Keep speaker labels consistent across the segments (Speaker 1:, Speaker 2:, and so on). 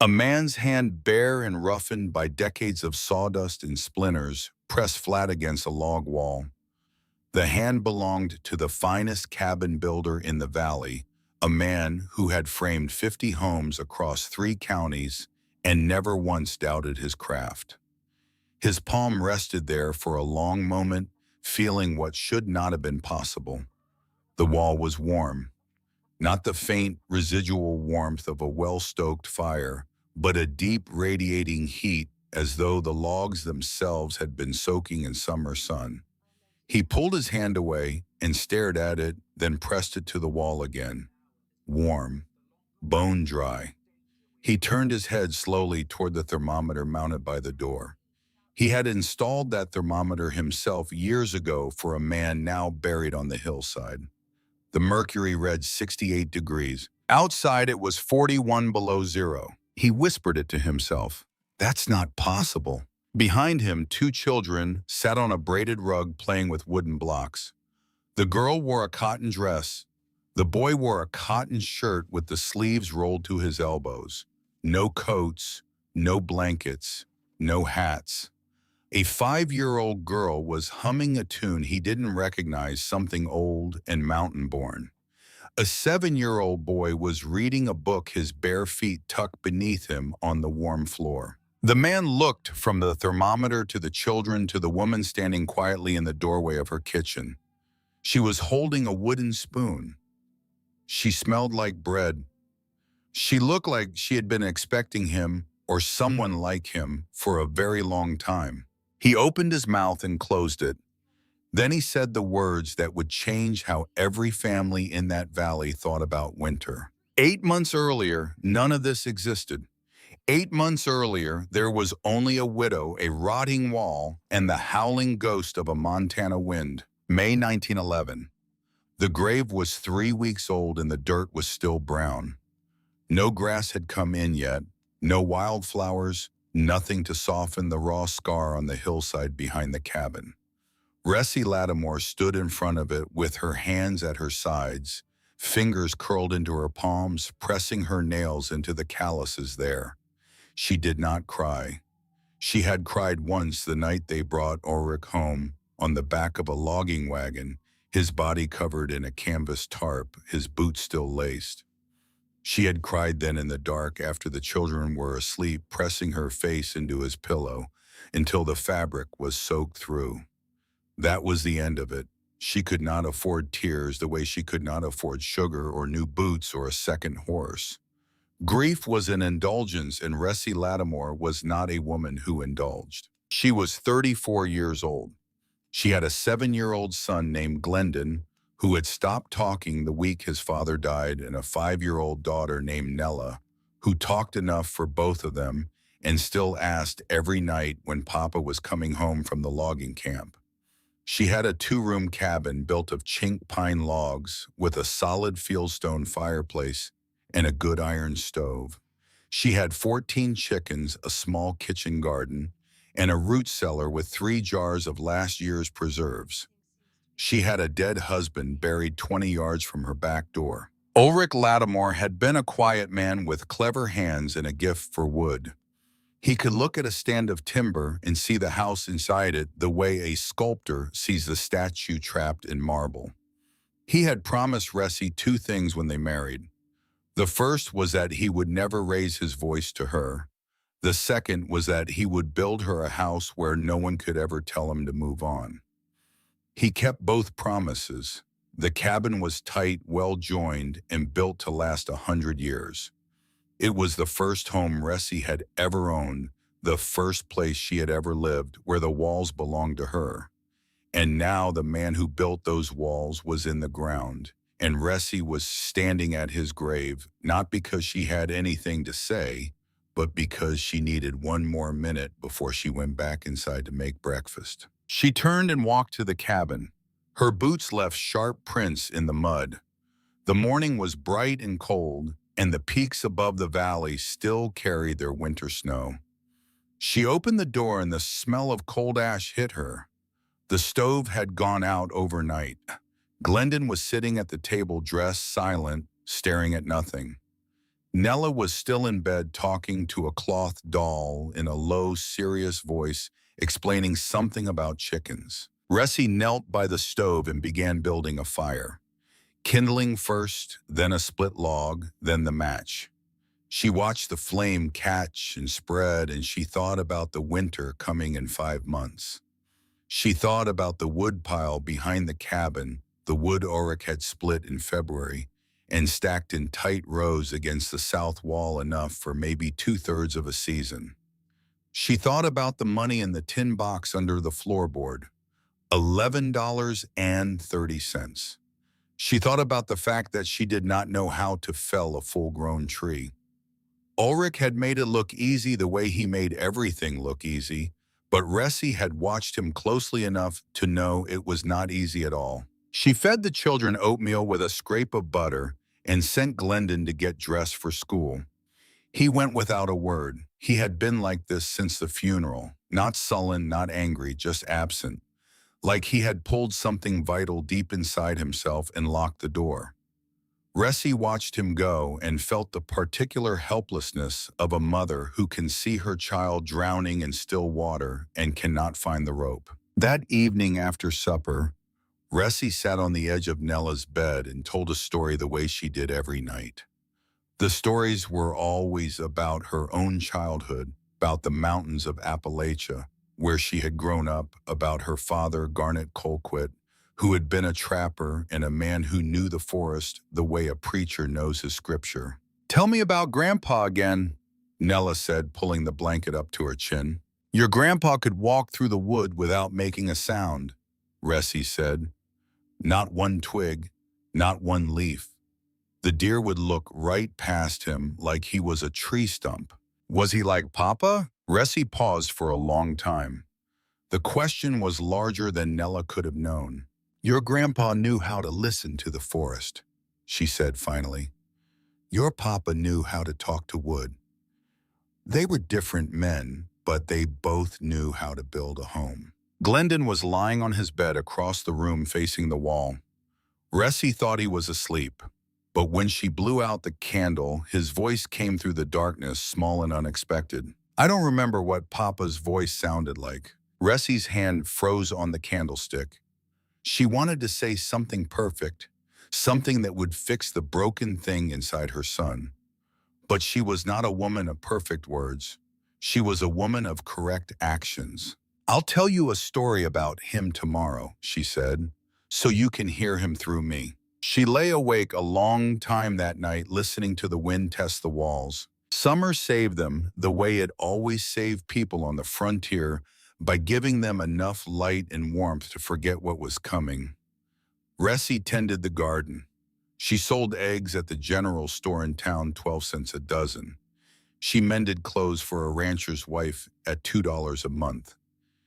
Speaker 1: A man's hand, bare and roughened by decades of sawdust and splinters, pressed flat against a log wall. The hand belonged to the finest cabin builder in the valley, a man who had framed 50 homes across 3 counties and never once doubted his craft. His palm rested there for a long moment, feeling what should not have been possible. The wall was warm, not the faint residual warmth of a well-stoked fire, but a deep radiating heat as though the logs themselves had been soaking in summer sun. He pulled his hand away and stared at it, then pressed it to the wall again. Warm, bone dry. He turned his head slowly toward the thermometer mounted by the door. He had installed that thermometer himself years ago for a man now buried on the hillside. The mercury read 68 degrees. Outside it was 41 below zero. He whispered it to himself. That's not possible. Behind him, 2 children sat on a braided rug playing with wooden blocks. The girl wore a cotton dress. The boy wore a cotton shirt with the sleeves rolled to his elbows. No coats, no blankets, no hats. A 5-year-old girl was humming a tune he didn't recognize, something old and mountain-born. A 7-year-old boy was reading a book, his bare feet tucked beneath him on the warm floor. The man looked from the thermometer to the children to the woman standing quietly in the doorway of her kitchen. She was holding a wooden spoon. She smelled like bread. She looked like she had been expecting him, or someone like him, for a very long time. He opened his mouth and closed it. Then he said the words that would change how every family in that valley thought about winter. 8 months earlier, none of this existed. 8 months earlier, there was only a widow, a rotting wall, and the howling ghost of a Montana wind. May 1911. The grave was 3 weeks old and the dirt was still brown. No grass had come in yet, no wildflowers, nothing to soften the raw scar on the hillside behind the cabin. Ressie Lattimore stood in front of it with her hands at her sides, fingers curled into her palms, pressing her nails into the calluses there. She did not cry. She had cried once the night they brought Ulrich home on the back of a logging wagon, his body covered in a canvas tarp, his boots still laced. She had cried then in the dark after the children were asleep, pressing her face into his pillow until the fabric was soaked through. That was the end of it. She could not afford tears the way she could not afford sugar or new boots or a second horse. Grief was an indulgence, and Ressie Lattimore was not a woman who indulged. She was 34 years old. She had a 7-year-old son named Glendon, who had stopped talking the week his father died, and a 5-year-old daughter named Nella, who talked enough for both of them and still asked every night when Papa was coming home from the logging camp. She had a 2-room cabin built of chink pine logs with a solid fieldstone fireplace and a good iron stove. She had 14 chickens, a small kitchen garden, and a root cellar with 3 jars of last year's preserves. She had a dead husband buried 20 yards from her back door. Ulrich Lattimore had been a quiet man with clever hands and a gift for wood. He could look at a stand of timber and see the house inside it the way a sculptor sees the statue trapped in marble. He had promised Ressie 2 things when they married. The first was that he would never raise his voice to her. The second was that he would build her a house where no one could ever tell him to move on. He kept both promises. The cabin was tight, well-joined, and built to last 100 years. It was the first home Ressie had ever owned, the first place she had ever lived, where the walls belonged to her. And now the man who built those walls was in the ground, and Ressie was standing at his grave, not because she had anything to say, but because she needed 1 more minute before she went back inside to make breakfast. She turned and walked to the cabin. Her boots left sharp prints in the mud. The morning was bright and cold, and the peaks above the valley still carried their winter snow. She opened the door and the smell of cold ash hit her. The stove had gone out overnight. Glendon was sitting at the table, dressed, silent, staring at nothing. Nella was still in bed talking to a cloth doll in a low, serious voice, explaining something about chickens. Ressie knelt by the stove and began building a fire. Kindling first, then a split log, then the match. She watched the flame catch and spread, and she thought about the winter coming in 5 months. She thought about the wood pile behind the cabin. The wood oric had split in February and stacked in tight rows against the south wall, enough for maybe 2/3 of a season. She thought about the money in the tin box under the floorboard, $11.30. She thought about the fact that she did not know how to fell a full-grown tree. Ulrich had made it look easy the way he made everything look easy, but Ressie had watched him closely enough to know it was not easy at all. She fed the children oatmeal with a scrape of butter and sent Glendon to get dressed for school. He went without a word. He had been like this since the funeral, not sullen, not angry, just absent, like he had pulled something vital deep inside himself and locked the door. Ressie watched him go and felt the particular helplessness of a mother who can see her child drowning in still water and cannot find the rope. That evening after supper, Ressie sat on the edge of Nella's bed and told a story the way she did every night. The stories were always about her own childhood, about the mountains of Appalachia, where she had grown up, about her father, Garnet Colquitt, who had been a trapper and a man who knew the forest the way a preacher knows his scripture. "Tell me about Grandpa again," Nella said, pulling the blanket up to her chin. "Your grandpa could walk through the wood without making a sound," Ressie said. "Not one twig, not one leaf. The deer would look right past him like he was a tree stump." "Was he like Papa?" Ressie paused for a long time. The question was larger than Nella could have known. "Your grandpa knew how to listen to the forest," she said finally. "Your papa knew how to talk to wood. They were different men, but they both knew how to build a home." Glendon was lying on his bed across the room facing the wall. Ressie thought he was asleep, but when she blew out the candle, his voice came through the darkness, small and unexpected. "I don't remember what Papa's voice sounded like." Ressie's hand froze on the candlestick. She wanted to say something perfect, something that would fix the broken thing inside her son. But she was not a woman of perfect words. She was a woman of correct actions. "I'll tell you a story about him tomorrow," she said, "so you can hear him through me." She lay awake a long time that night, listening to the wind test the walls. Summer saved them the way it always saved people on the frontier, by giving them enough light and warmth to forget what was coming. Ressie tended the garden. She sold eggs at the general store in town, 12 cents a dozen. She mended clothes for a rancher's wife at $2 a month.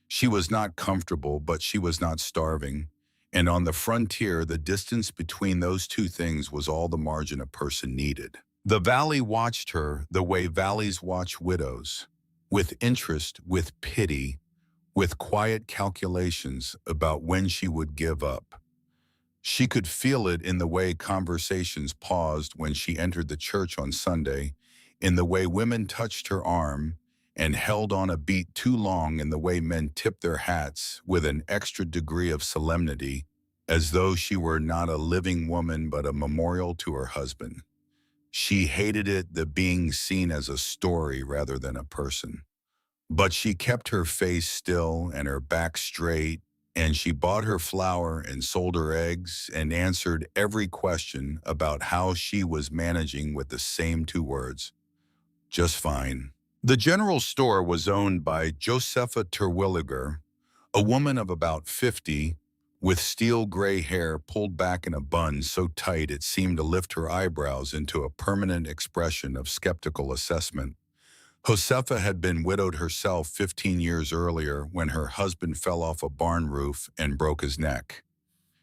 Speaker 1: She was not comfortable, but she was not starving. And on the frontier, the distance between those two things was all the margin a person needed. The valley watched her the way valleys watch widows, with interest, with pity, with quiet calculations about when she would give up. She could feel it in the way conversations paused when she entered the church on Sunday, in the way women touched her arm and held on a beat too long, in the way men tipped their hats with an extra degree of solemnity, as though she were not a living woman but a memorial to her husband. She hated it, the being seen as a story rather than a person. But she kept her face still and her back straight, and she bought her flour and sold her eggs and answered every question about how she was managing with the same two words: just fine. The general store was owned by Josepha Terwilliger, a woman of about 50, with steel gray hair pulled back in a bun so tight it seemed to lift her eyebrows into a permanent expression of skeptical assessment. Josefa had been widowed herself 15 years earlier when her husband fell off a barn roof and broke his neck.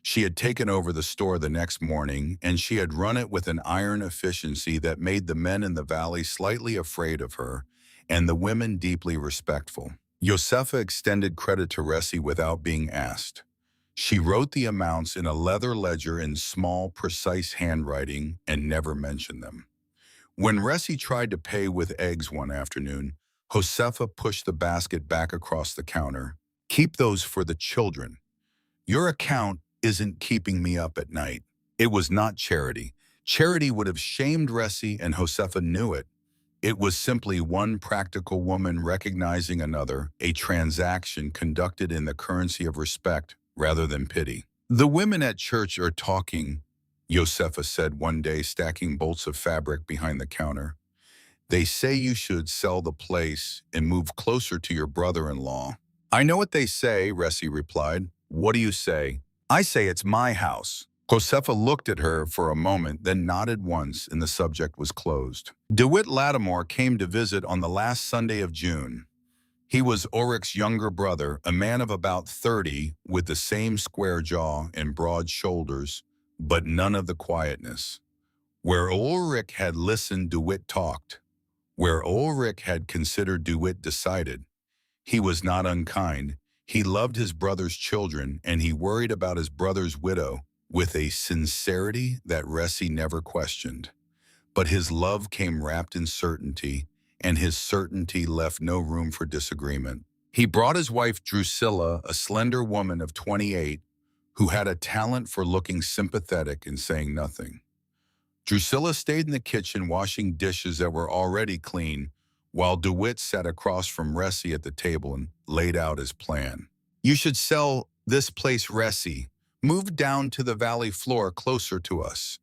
Speaker 1: She had taken over the store the next morning, and she had run it with an iron efficiency that made the men in the valley slightly afraid of her and the women deeply respectful. Josefa extended credit to Ressie without being asked. She wrote the amounts in a leather ledger in small, precise handwriting and never mentioned them. When Ressi tried to pay with eggs one afternoon, Josefa pushed the basket back across the counter. Keep those for the children. Your account isn't keeping me up at night. It was not charity. Charity would have shamed Ressi, and Josefa knew it. It was simply one practical woman recognizing another, a transaction conducted in the currency of respect rather than pity. The women at church are talking, Josefa said one day, stacking bolts of fabric behind the counter. They say you should sell the place and move closer to your brother-in-law. I know what they say, Ressi replied. What do you say? I say it's my house. Josefa looked at her for a moment, then nodded once, and the subject was closed. DeWitt Lattimore came to visit on the last Sunday of June. He was Ulrich's younger brother, a man of about 30, with the same square jaw and broad shoulders, but none of the quietness. Where Ulrich had listened, DeWitt talked. Where Ulrich had considered, DeWitt decided. He was not unkind. He loved his brother's children, and he worried about his brother's widow with a sincerity that Ressi never questioned. But his love came wrapped in certainty, and his certainty left no room for disagreement. He brought his wife Drusilla, a slender woman of 28, who had a talent for looking sympathetic and saying nothing. Drusilla stayed in the kitchen washing dishes that were already clean, while DeWitt sat across from Ressi at the table and laid out his plan. You should sell this place, Ressi. Move down to the valley floor closer to us.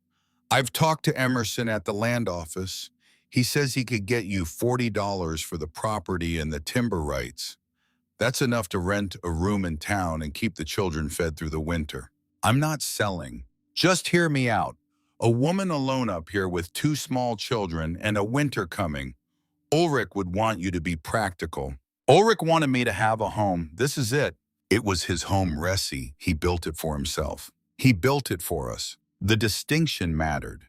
Speaker 1: I've talked to Emerson at the land office. He says he could get you $40 for the property and the timber rights. That's enough to rent a room in town and keep the children fed through the winter. I'm not selling. Just hear me out. A woman alone up here with 2 small children and a winter coming. Ulrich would want you to be practical. Ulrich wanted me to have a home. This is it. It was his home, Ressi. He built it for himself. He built it for us. The distinction mattered.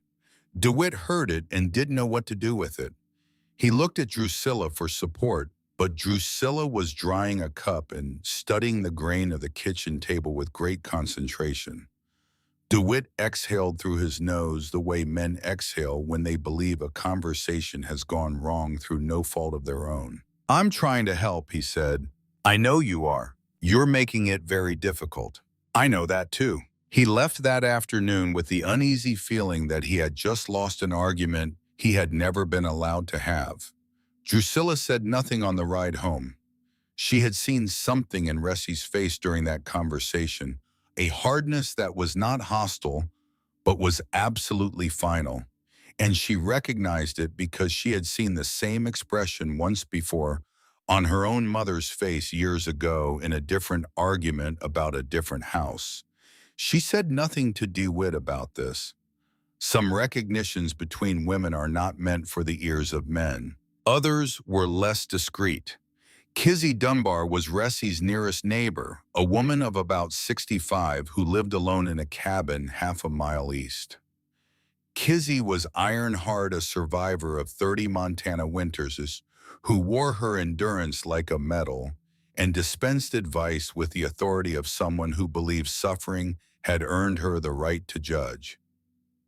Speaker 1: DeWitt heard it and didn't know what to do with it. He looked at Drusilla for support, but Drusilla was drying a cup and studying the grain of the kitchen table with great concentration. DeWitt exhaled through his nose the way men exhale when they believe a conversation has gone wrong through no fault of their own. I'm trying to help, he said. I know you are. You're making it very difficult. I know that too. He left that afternoon with the uneasy feeling that he had just lost an argument he had never been allowed to have. Drusilla said nothing on the ride home. She had seen something in Ressi's face during that conversation, a hardness that was not hostile, but was absolutely final. And she recognized it because she had seen the same expression once before on her own mother's face years ago in a different argument about a different house. She said nothing to DeWitt about this. Some recognitions between women are not meant for the ears of men. Others were less discreet. Kizzy Dunbar was Ressi's nearest neighbor, a woman of about 65 who lived alone in a cabin half a mile east. Kizzy was iron-hard, a survivor of 30 Montana winters who wore her endurance like a medal and dispensed advice with the authority of someone who believed suffering had earned her the right to judge.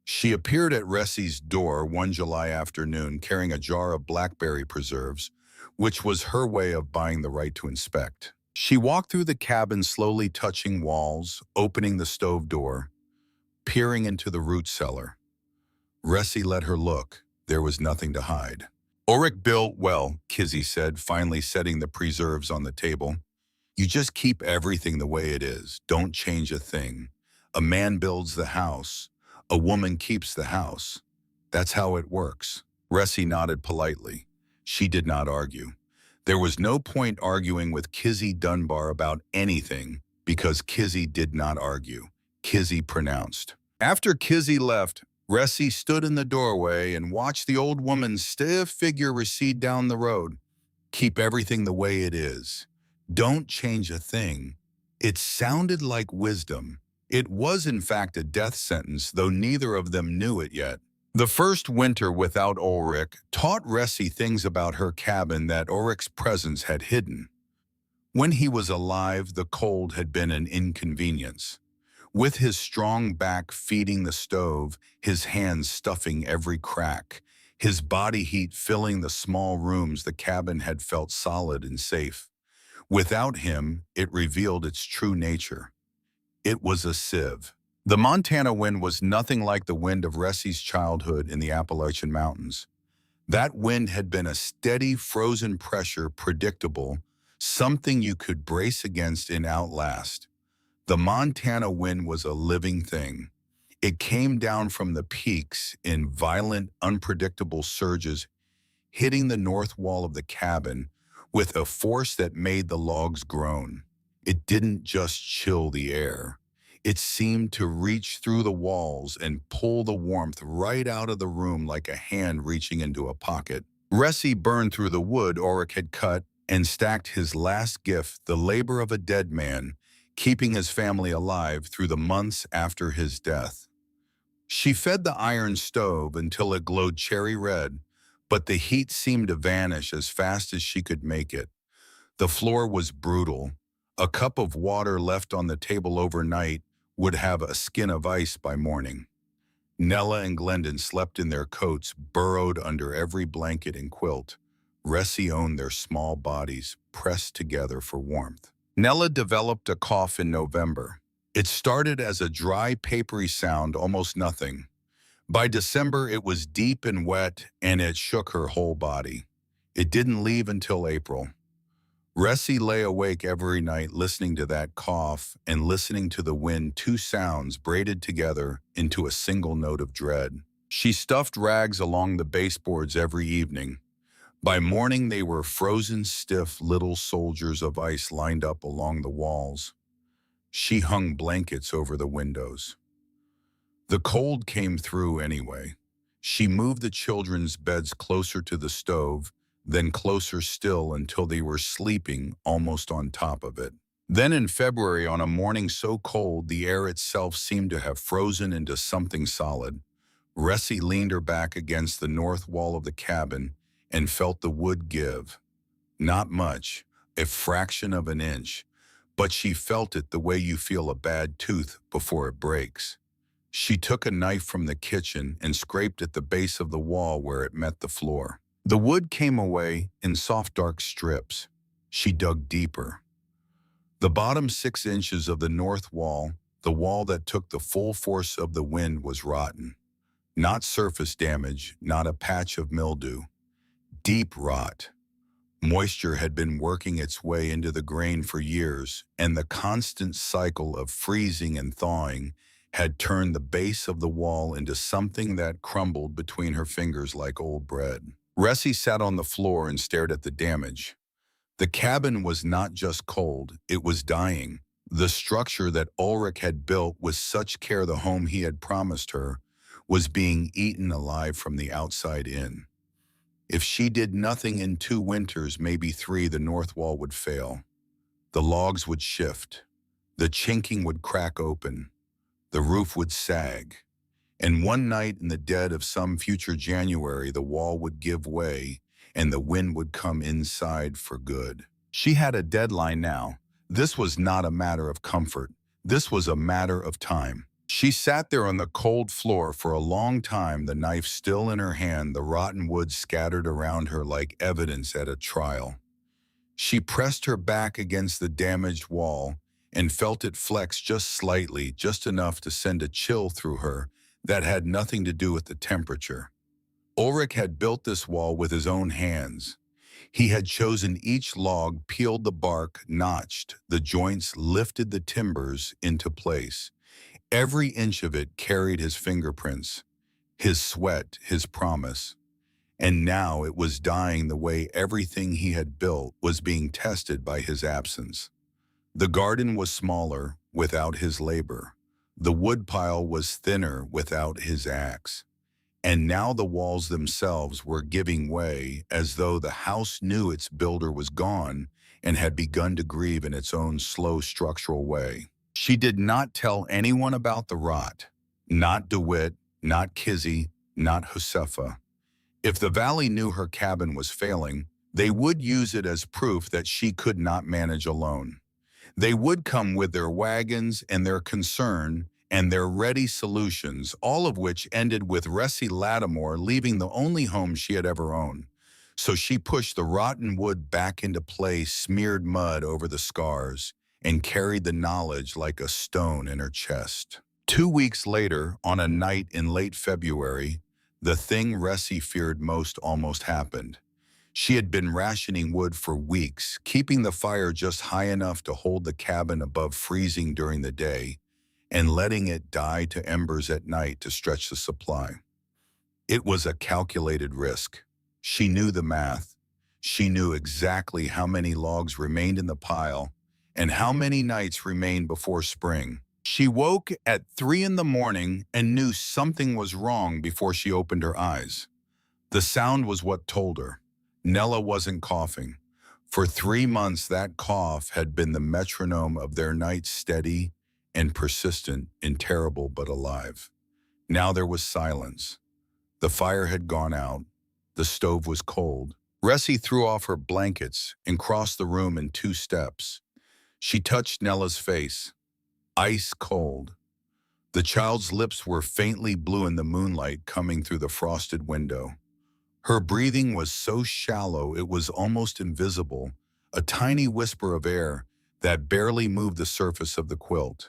Speaker 1: She appeared at Ressi's door one July afternoon carrying a jar of blackberry preserves, which was her way of buying the right to inspect. She walked through the cabin, slowly touching walls, opening the stove door, peering into the root cellar. Ressi let her look. There was nothing to hide. Ulrich built well, Kizzy said, finally setting the preserves on the table. You just keep everything the way it is. Don't change a thing. A man builds the house. A woman keeps the house. That's how it works. Ressi nodded politely. She did not argue. There was no point arguing with Kizzy Dunbar about anything because Kizzy did not argue. Kizzy pronounced. After Kizzy left, Ressi stood in the doorway and watched the old woman's stiff figure recede down the road. Keep everything the way it is. Don't change a thing. It sounded like wisdom. It was in fact a death sentence, though neither of them knew it yet. The first winter without Ulrich taught Ressi things about her cabin that Ulrich's presence had hidden. When he was alive, the cold had been an inconvenience. With his strong back feeding the stove, his hands stuffing every crack, his body heat filling the small rooms the cabin had felt solid and safe. Without him, it revealed its true nature. It was a sieve. The Montana wind was nothing like the wind of Ressie's childhood in the Appalachian Mountains. That wind had been a steady, frozen pressure, predictable, something you could brace against and outlast. The Montana wind was a living thing. It came down from the peaks in violent, unpredictable surges, hitting the north wall of the cabin with a force that made the logs groan. It didn't just chill the air. It seemed to reach through the walls and pull the warmth right out of the room like a hand reaching into a pocket. Ressie burned through the wood Ulrich had cut and stacked his last gift, the labor of a dead man, keeping his family alive through the months after his death. She fed the iron stove until it glowed cherry red, but the heat seemed to vanish as fast as she could make it. The floor was brutal. A cup of water left on the table overnight would have a skin of ice by morning. Nella and Glendon slept in their coats, burrowed under every blanket and quilt. Ressie owned their small bodies, pressed together for warmth. Nella developed a cough in November. It started as a dry, papery sound, almost nothing. By December, it was deep and wet, and it shook her whole body. It didn't leave until April. Ressie lay awake every night listening to that cough and listening to the wind, two sounds braided together into a single note of dread. She stuffed rags along the baseboards every evening. By morning, they were frozen stiff little soldiers of ice lined up along the walls. She hung blankets over the windows. The cold came through anyway. She moved the children's beds closer to the stove, then closer still until they were sleeping almost on top of it. Then in February, on a morning so cold the air itself seemed to have frozen into something solid, Ressie leaned her back against the north wall of the cabin and felt the wood give. Not much, a fraction of an inch, but she felt it the way you feel a bad tooth before it breaks. She took a knife from the kitchen and scraped at the base of the wall where it met the floor. The wood came away in soft dark strips. She dug deeper. The bottom 6 inches of the north wall, the wall that took the full force of the wind, was rotten. Not surface damage, not a patch of mildew. Deep rot. Moisture had been working its way into the grain for years, and the constant cycle of freezing and thawing had turned the base of the wall into something that crumbled between her fingers like old bread. Ressie sat on the floor and stared at the damage. The cabin was not just cold, it was dying. The structure that Ulrich had built with such care, the home he had promised her, was being eaten alive from the outside in. If she did nothing in 2 winters, maybe 3, the north wall would fail. The logs would shift. The chinking would crack open. The roof would sag. And one night in the dead of some future January, the wall would give way and the wind would come inside for good. She had a deadline now. This was not a matter of comfort. This was a matter of time. She sat there on the cold floor for a long time, the knife still in her hand, the rotten wood scattered around her like evidence at a trial. She pressed her back against the damaged wall and felt it flex just slightly, just enough to send a chill through her that had nothing to do with the temperature. Ulrich had built this wall with his own hands. He had chosen each log, peeled the bark, notched the joints, lifted the timbers into place. Every inch of it carried his fingerprints, his sweat, his promise. And now it was dying the way everything he had built was being tested by his absence. The garden was smaller without his labor. The woodpile was thinner without his axe. And now the walls themselves were giving way, as though the house knew its builder was gone and had begun to grieve in its own slow structural way. She did not tell anyone about the rot. Not DeWitt, not Kizzy, not Josefa. If the valley knew her cabin was failing, they would use it as proof that she could not manage alone. They would come with their wagons and their concern and their ready solutions, all of which ended with Ressie Lattimore leaving the only home she had ever owned. So she pushed the rotten wood back into place, smeared mud over the scars, and carried the knowledge like a stone in her chest. 2 weeks later, on a night in late February, the thing Ressie feared most almost happened. She had been rationing wood for weeks, keeping the fire just high enough to hold the cabin above freezing during the day, and letting it die to embers at night to stretch the supply. It was a calculated risk. She knew the math. She knew exactly how many logs remained in the pile and how many nights remained before spring. She woke at 3 in the morning and knew something was wrong before she opened her eyes. The sound was what told her. Nella wasn't coughing. For 3 months, that cough had been the metronome of their night, steady and persistent and terrible but alive. Now there was silence. The fire had gone out. The stove was cold. Ressie threw off her blankets and crossed the room in 2 steps. She touched Nella's face. Ice cold. The child's lips were faintly blue in the moonlight coming through the frosted window. Her breathing was so shallow it was almost invisible, a tiny whisper of air that barely moved the surface of the quilt.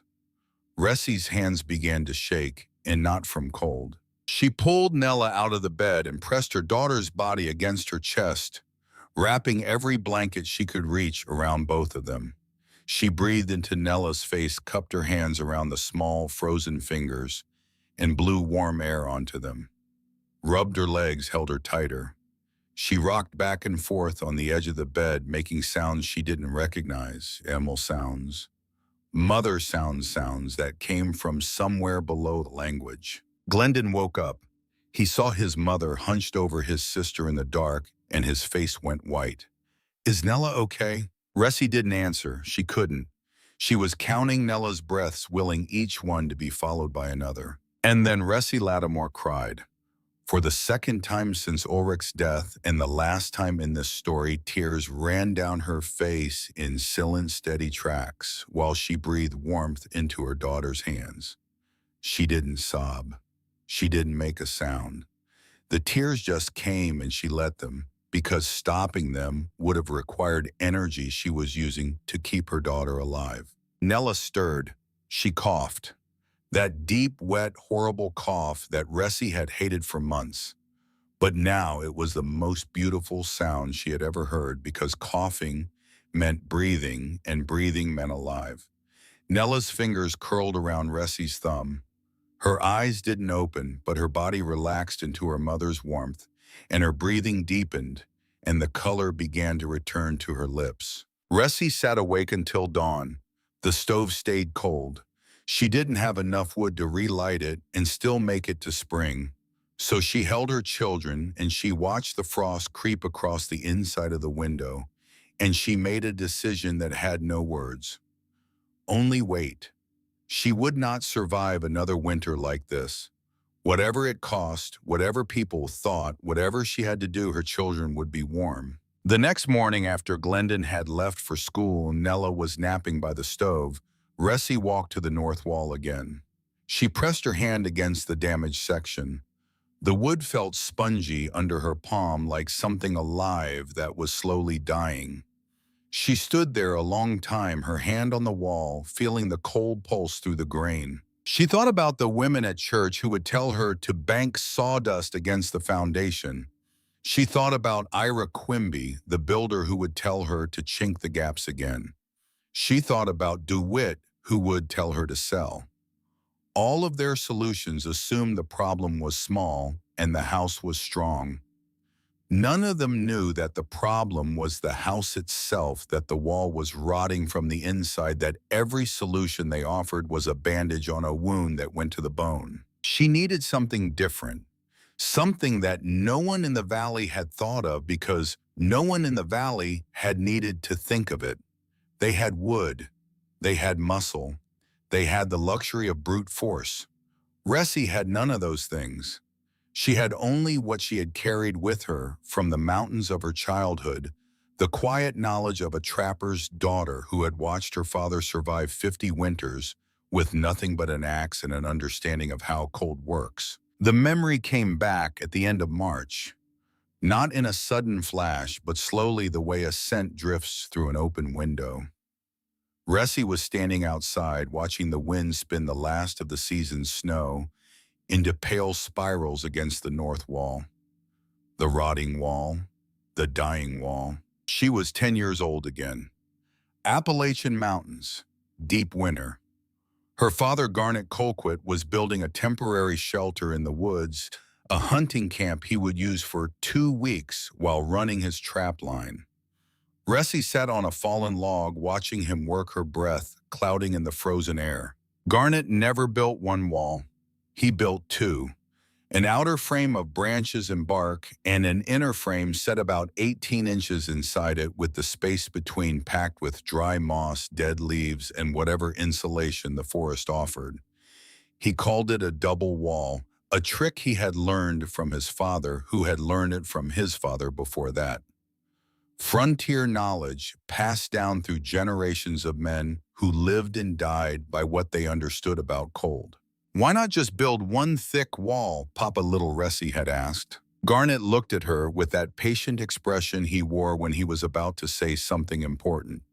Speaker 1: Ressie's hands began to shake, and not from cold. She pulled Nella out of the bed and pressed her daughter's body against her chest, wrapping every blanket she could reach around both of them. She breathed into Nella's face, cupped her hands around the small, frozen fingers, and blew warm air onto them. Rubbed her legs, held her tighter. She rocked back and forth on the edge of the bed, making sounds she didn't recognize, animal sounds. Mother sounds that came from somewhere below the language. Glendon woke up. He saw his mother hunched over his sister in the dark, and his face went white. "Is Nella okay?" Ressie didn't answer. She couldn't. She was counting Nella's breaths, willing each one to be followed by another. And then Ressie Lattimore cried. For the second time since Ulrich's death, and the last time in this story, tears ran down her face in silent, steady tracks while she breathed warmth into her daughter's hands. She didn't sob. She didn't make a sound. The tears just came and she let them, because stopping them would have required energy she was using to keep her daughter alive. Nella stirred. She coughed. That deep, wet, horrible cough that Ressie had hated for months. But now it was the most beautiful sound she had ever heard, because coughing meant breathing and breathing meant alive. Nella's fingers curled around Ressie's thumb. Her eyes didn't open, but her body relaxed into her mother's warmth, and her breathing deepened, and the color began to return to her lips. Ressie sat awake until dawn. The stove stayed cold. She didn't have enough wood to relight it and still make it to spring. So she held her children and she watched the frost creep across the inside of the window, and she made a decision that had no words. Only wait. She would not survive another winter like this. Whatever it cost, whatever people thought, whatever she had to do, her children would be warm. The next morning, after Glendon had left for school and Nella was napping by the stove, Ressie walked to the north wall again. She pressed her hand against the damaged section. The wood felt spongy under her palm, like something alive that was slowly dying. She stood there a long time, her hand on the wall, feeling the cold pulse through the grain. She thought about the women at church who would tell her to bank sawdust against the foundation. She thought about Ira Quimby, the builder who would tell her to chink the gaps again. She thought about DeWitt, who would tell her to sell. All of their solutions assumed the problem was small and the house was strong. None of them knew that the problem was the house itself, that the wall was rotting from the inside, that every solution they offered was a bandage on a wound that went to the bone. She needed something different, something that no one in the valley had thought of, because no one in the valley had needed to think of it. They had wood, they had muscle, they had the luxury of brute force. Ressie had none of those things. She had only what she had carried with her from the mountains of her childhood, the quiet knowledge of a trapper's daughter who had watched her father survive 50 winters with nothing but an axe and an understanding of how cold works. The memory came back at the end of March, not in a sudden flash, but slowly the way a scent drifts through an open window. Ressie was standing outside, watching the wind spin the last of the season's snow into pale spirals against the north wall. The rotting wall, the dying wall. She was 10 years old again. Appalachian Mountains, deep winter. Her father, Garnet Colquitt, was building a temporary shelter in the woods, a hunting camp he would use for 2 weeks while running his trap line. Ressie sat on a fallen log, watching him work, her breath clouding in the frozen air. Garnet never built one wall. He built two. An outer frame of branches and bark, and an inner frame set about 18 inches inside it, with the space between packed with dry moss, dead leaves, and whatever insulation the forest offered. He called it a double wall, a trick he had learned from his father, who had learned it from his father before that. Frontier knowledge passed down through generations of men who lived and died by what they understood about cold. "Why not just build one thick wall?" Papa Little Ressie had asked. Garnet looked at her with that patient expression he wore when he was about to say something important.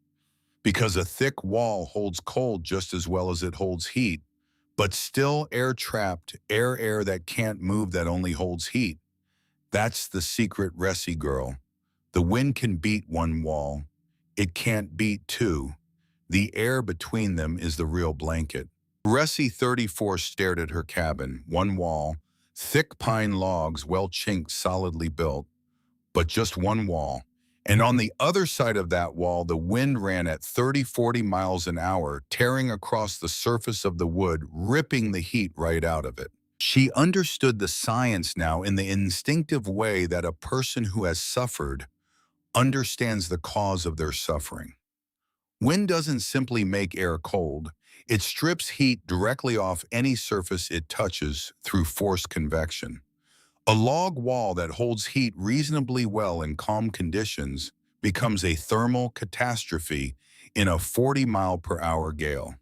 Speaker 1: "Because a thick wall holds cold just as well as it holds heat, but still air-trapped, air that can't move, that only holds heat. That's the secret, Ressie girl. The wind can beat one wall. It can't beat two. The air between them is the real blanket." Ressie, 34, stared at her cabin. One wall, thick pine logs, well chinked, solidly built, but just one wall. And on the other side of that wall, the wind ran at 30-40 miles an hour, tearing across the surface of the wood, ripping the heat right out of it. She understood the science now in the instinctive way that a person who has suffered understands the cause of their suffering. Wind doesn't simply make air cold. It strips heat directly off any surface it touches through forced convection. A log wall that holds heat reasonably well in calm conditions becomes a thermal catastrophe in a 40-mile-per-hour gale.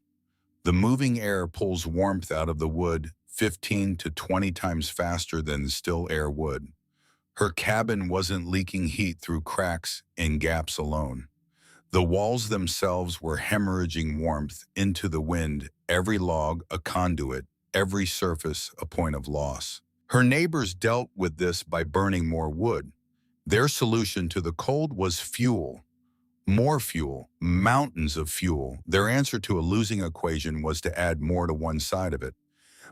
Speaker 1: The moving air pulls warmth out of the wood 15 to 20 times faster than still air would. Her cabin wasn't leaking heat through cracks and gaps alone. The walls themselves were hemorrhaging warmth into the wind, every log a conduit, every surface a point of loss. Her neighbors dealt with this by burning more wood. Their solution to the cold was fuel. More fuel, mountains of fuel. Their answer to a losing equation was to add more to one side of it.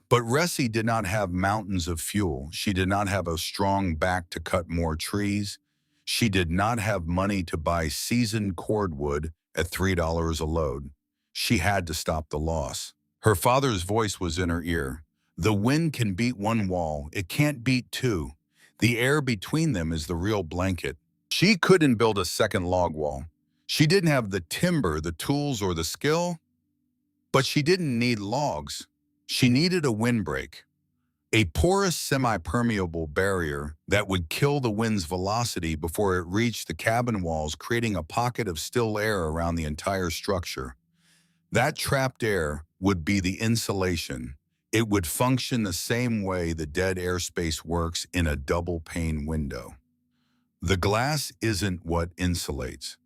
Speaker 1: But Ressie did not have mountains of fuel. She did not have a strong back to cut more trees. She did not have money to buy seasoned cordwood at $3 a load. She had to stop the loss. Her father's voice was in her ear. "The wind can beat one wall. It can't beat two. The air between them is the real blanket." She couldn't build a second log wall. She didn't have the timber, the tools, or the skill. But she didn't need logs. She needed a windbreak. A porous, semi-permeable barrier that would kill the wind's velocity before it reached the cabin walls, creating a pocket of still air around the entire structure. That trapped air would be the insulation. It would function the same way the dead airspace works in a double-pane window. The glass isn't what insulates.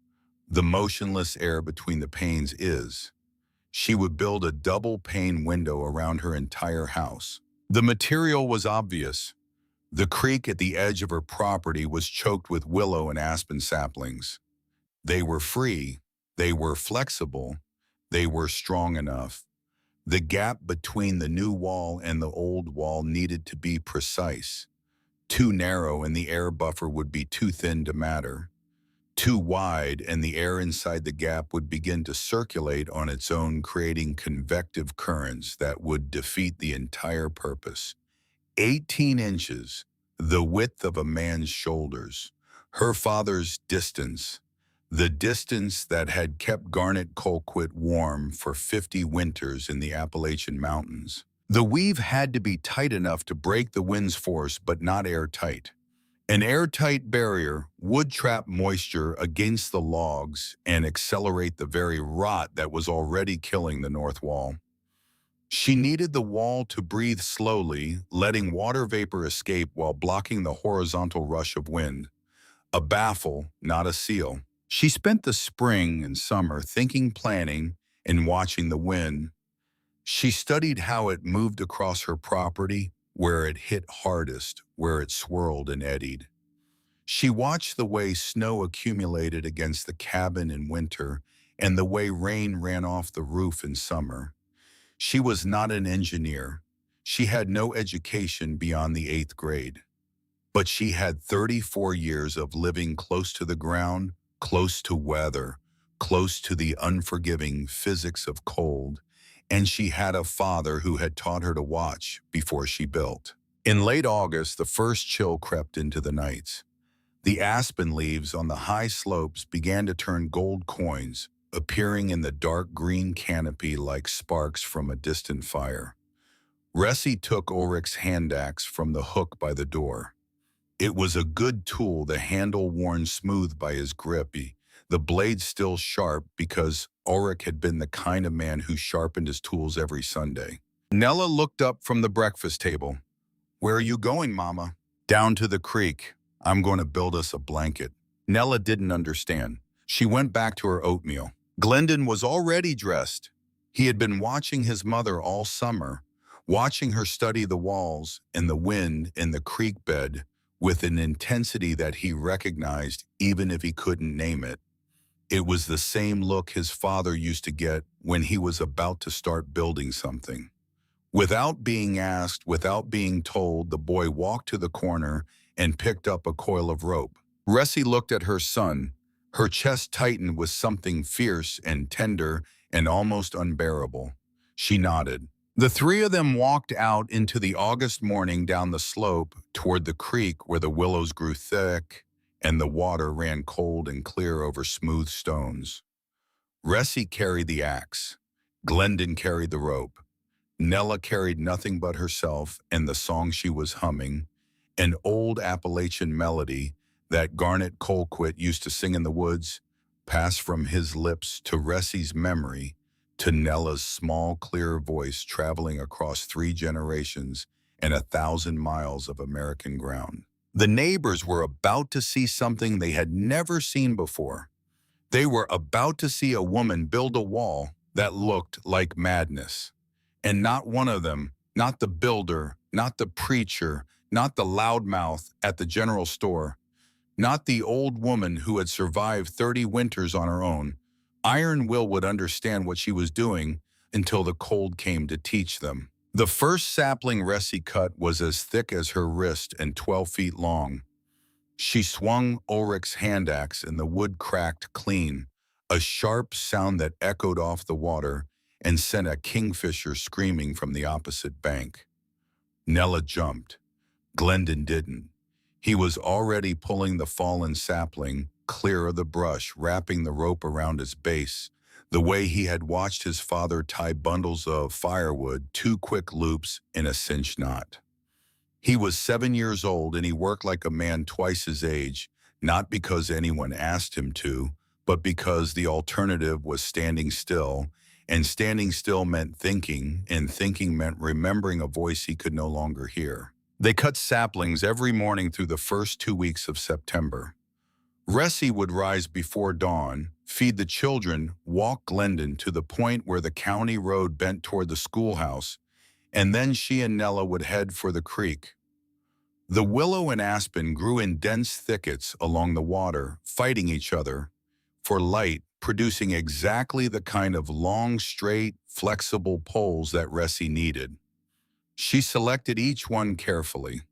Speaker 1: The motionless air between the panes is. She would build a double-pane window around her entire house. The material was obvious. The creek at the edge of her property was choked with willow and aspen saplings. They were free, they were flexible, they were strong enough. The gap between the new wall and the old wall needed to be precise. Too narrow and the air buffer would be too thin to matter. Too wide and the air inside the gap would begin to circulate on its own, creating convective currents that would defeat the entire purpose. 18 inches, the width of a man's shoulders. Her father's distance, the distance that had kept Garnet Colquitt warm for 50 winters in the Appalachian Mountains. The weave had to be tight enough to break the wind's force, but not airtight. An airtight barrier would trap moisture against the logs and accelerate the very rot that was already killing the north wall. She needed the wall to breathe slowly, letting water vapor escape while blocking the horizontal rush of wind. A baffle, not a seal. She spent the spring and summer thinking, planning, and watching the wind. She studied how it moved across her property, where it hit hardest, where it swirled and eddied. She watched the way snow accumulated against the cabin in winter and the way rain ran off the roof in summer. She was not an engineer. She had no education beyond the 8th grade. But she had 34 years of living close to the ground, close to weather, close to the unforgiving physics of cold, and she had a father who had taught her to watch before she built. In late August, the first chill crept into the nights. The aspen leaves on the high slopes began to turn gold coins, appearing in the dark green canopy like sparks from a distant fire. Ressi took Ulrich's hand axe from the hook by the door. It was a good tool, the handle worn smooth by his grip, the blade still sharp because Ulrich had been the kind of man who sharpened his tools every Sunday. Nella looked up from the breakfast table. "Where are you going, Mama?" "Down to the creek. I'm going to build us a blanket." Nella didn't understand. She went back to her oatmeal. Glendon was already dressed. He had been watching his mother all summer, watching her study the walls and the wind in the creek bed with an intensity that he recognized even if he couldn't name it. It was the same look his father used to get when he was about to start building something. Without being asked, without being told, the boy walked to the corner and picked up a coil of rope. Ressi looked at her son. Her chest tightened with something fierce and tender and almost unbearable. She nodded. The three of them walked out into the August morning down the slope toward the creek where the willows grew thick and the water ran cold and clear over smooth stones. Ressi carried the axe. Glendon carried the rope. Nella carried nothing but herself and the song she was humming, an old Appalachian melody that Garnet Colquitt used to sing in the woods, passed from his lips to Ressi's memory, to Nella's small, clear voice traveling across 3 generations and 1,000 miles of American ground. The neighbors were about to see something they had never seen before. They were about to see a woman build a wall that looked like madness. And not one of them, not the builder, not the preacher, not the loudmouth at the general store, not the old woman who had survived 30 winters on her own. Iron Will would understand what she was doing until the cold came to teach them. The first sapling Ressi cut was as thick as her wrist and 12 feet long. She swung Ulrich's hand axe and the wood cracked clean, a sharp sound that echoed off the water and sent a kingfisher screaming from the opposite bank. Nella jumped. Glendon didn't. He was already pulling the fallen sapling clear of the brush, wrapping the rope around its base, the way he had watched his father tie bundles of firewood, 2 quick loops in a cinch knot. He was 7 years old and he worked like a man twice his age, not because anyone asked him to, but because the alternative was standing still, and standing still meant thinking, and thinking meant remembering a voice he could no longer hear. They cut saplings every morning through the first 2 weeks of September. Ressi would rise before dawn, feed the children, walk Glendon to the point where the county road bent toward the schoolhouse, and then she and Nella would head for the creek. The willow and aspen grew in dense thickets along the water, fighting each other for light, producing exactly the kind of long, straight, flexible poles that Ressi needed. She selected each one carefully.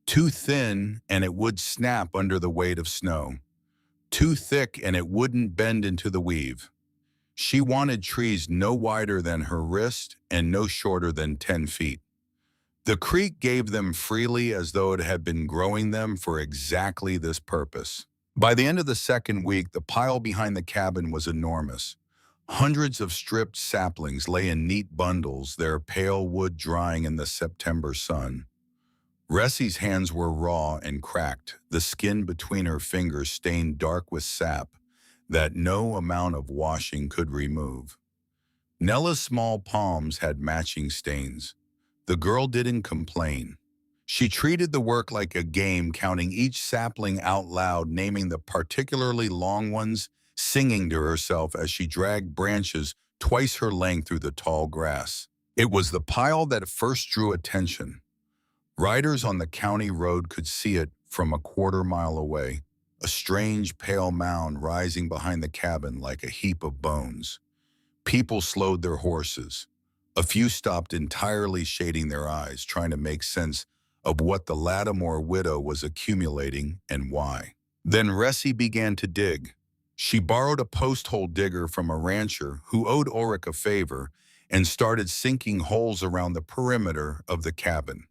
Speaker 1: Too thin and it would snap under the weight of snow. Too thick and it wouldn't bend into the weave. She wanted trees no wider than her wrist and no shorter than 10 feet. The creek gave them freely as though it had been growing them for exactly this purpose. By the end of the second week, the pile behind the cabin was enormous. Hundreds of stripped saplings lay in neat bundles, their pale wood drying in the September sun. Ressi's hands were raw and cracked, the skin between her fingers stained dark with sap that no amount of washing could remove. Nella's small palms had matching stains. The girl didn't complain. She treated the work like a game, counting each sapling out loud, naming the particularly long ones, singing to herself as she dragged branches twice her length through the tall grass. It was the pile that first drew attention. Riders on the county road could see it from a quarter-mile away, a strange pale mound rising behind the cabin like a heap of bones. People slowed their horses. A few stopped entirely, shading their eyes, trying to make sense of what the Lattimore widow was accumulating and why. Then Ressie began to dig. She borrowed a post-hole digger from a rancher who owed Ulrich a favor and started sinking holes around the perimeter of the cabin.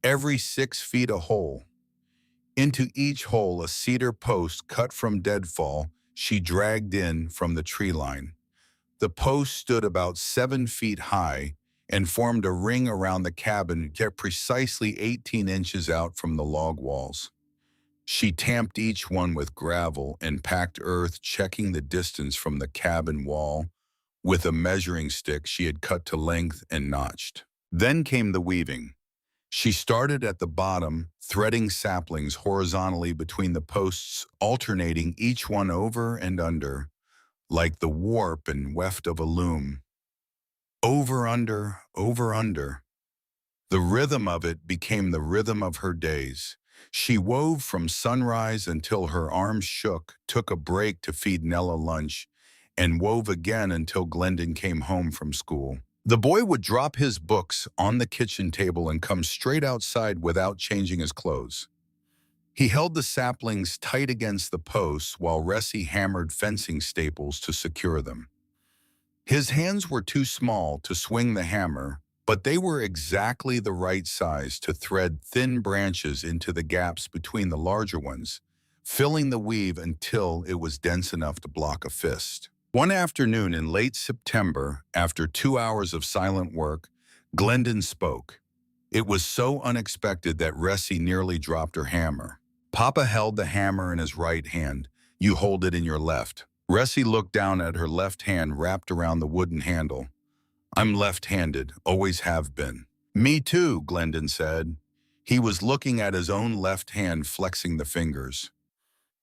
Speaker 1: Every 6 feet a hole. Into each hole a cedar post cut from deadfall she dragged in from the tree line. The post stood about 7 feet high and formed a ring around the cabin, kept precisely 18 inches out from the log walls. She tamped each one with gravel and packed earth, checking the distance from the cabin wall with a measuring stick she had cut to length and notched. Then came the weaving. She started at the bottom, threading saplings horizontally between the posts, alternating each one over and under, like the warp and weft of a loom. Over, under, over, under. The rhythm of it became the rhythm of her days. She wove from sunrise until her arms shook, took a break to feed Nella lunch, and wove again until Glendon came home from school. The boy would drop his books on the kitchen table and come straight outside without changing his clothes. He held the saplings tight against the posts while Ressie hammered fencing staples to secure them. His hands were too small to swing the hammer, but they were exactly the right size to thread thin branches into the gaps between the larger ones, filling the weave until it was dense enough to block a fist. One afternoon in late September, after 2 hours of silent work, Glendon spoke. It was so unexpected that Ressie nearly dropped her hammer. Papa held the hammer in his right hand. You hold it in your left. Ressie looked down at her left hand wrapped around the wooden handle. I'm left-handed, always have been. Me too, Glendon said. He was looking at his own left hand, flexing the fingers.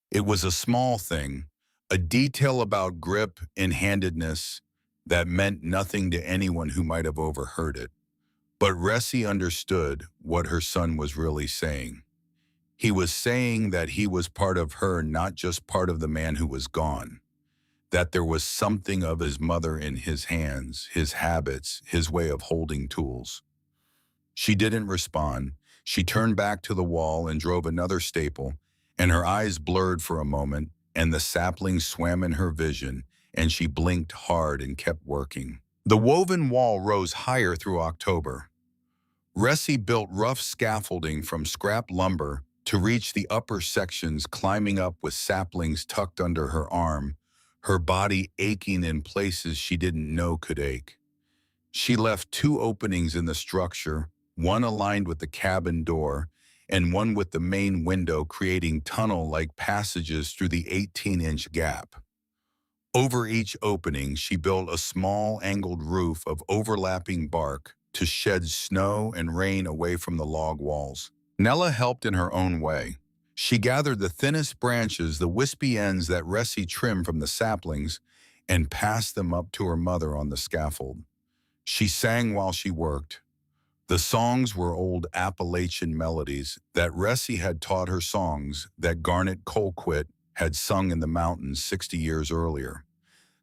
Speaker 1: It was a small thing, a detail about grip and handedness that meant nothing to anyone who might have overheard it. But Ressie understood what her son was really saying. He was saying that he was part of her, not just part of the man who was gone. That there was something of his mother in his hands, his habits, his way of holding tools. She didn't respond. She turned back to the wall and drove another staple, and her eyes blurred for a moment, and the saplings swam in her vision, and she blinked hard and kept working. The woven wall rose higher through October. Ressie built rough scaffolding from scrap lumber to reach the upper sections, climbing up with saplings tucked under her arm, her body aching in places she didn't know could ache. She left 2 openings in the structure, one aligned with the cabin door, and one with the main window, creating tunnel-like passages through the 18-inch gap. Over each opening, she built a small angled roof of overlapping bark to shed snow and rain away from the log walls. Nella helped in her own way. She gathered the thinnest branches, the wispy ends that Ressie trimmed from the saplings, and passed them up to her mother on the scaffold. She sang while she worked. The songs were old Appalachian melodies that Ressie had taught her, songs that Garnet Colquitt had sung in the mountains 60 years earlier.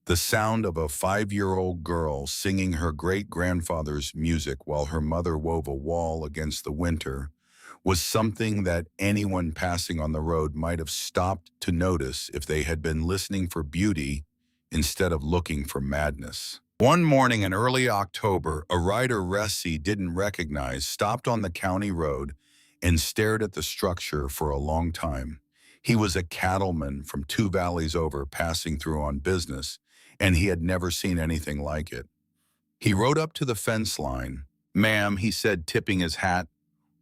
Speaker 1: The sound of a 5-year-old girl singing her great-grandfather's music while her mother wove a wall against the winter was something that anyone passing on the road might have stopped to notice if they had been listening for beauty instead of looking for madness. One morning in early October, a rider Ressie didn't recognize stopped on the county road and stared at the structure for a long time. He was a cattleman from 2 valleys over, passing through on business, and he had never seen anything like it. He rode up to the fence line. "Ma'am," he said, tipping his hat,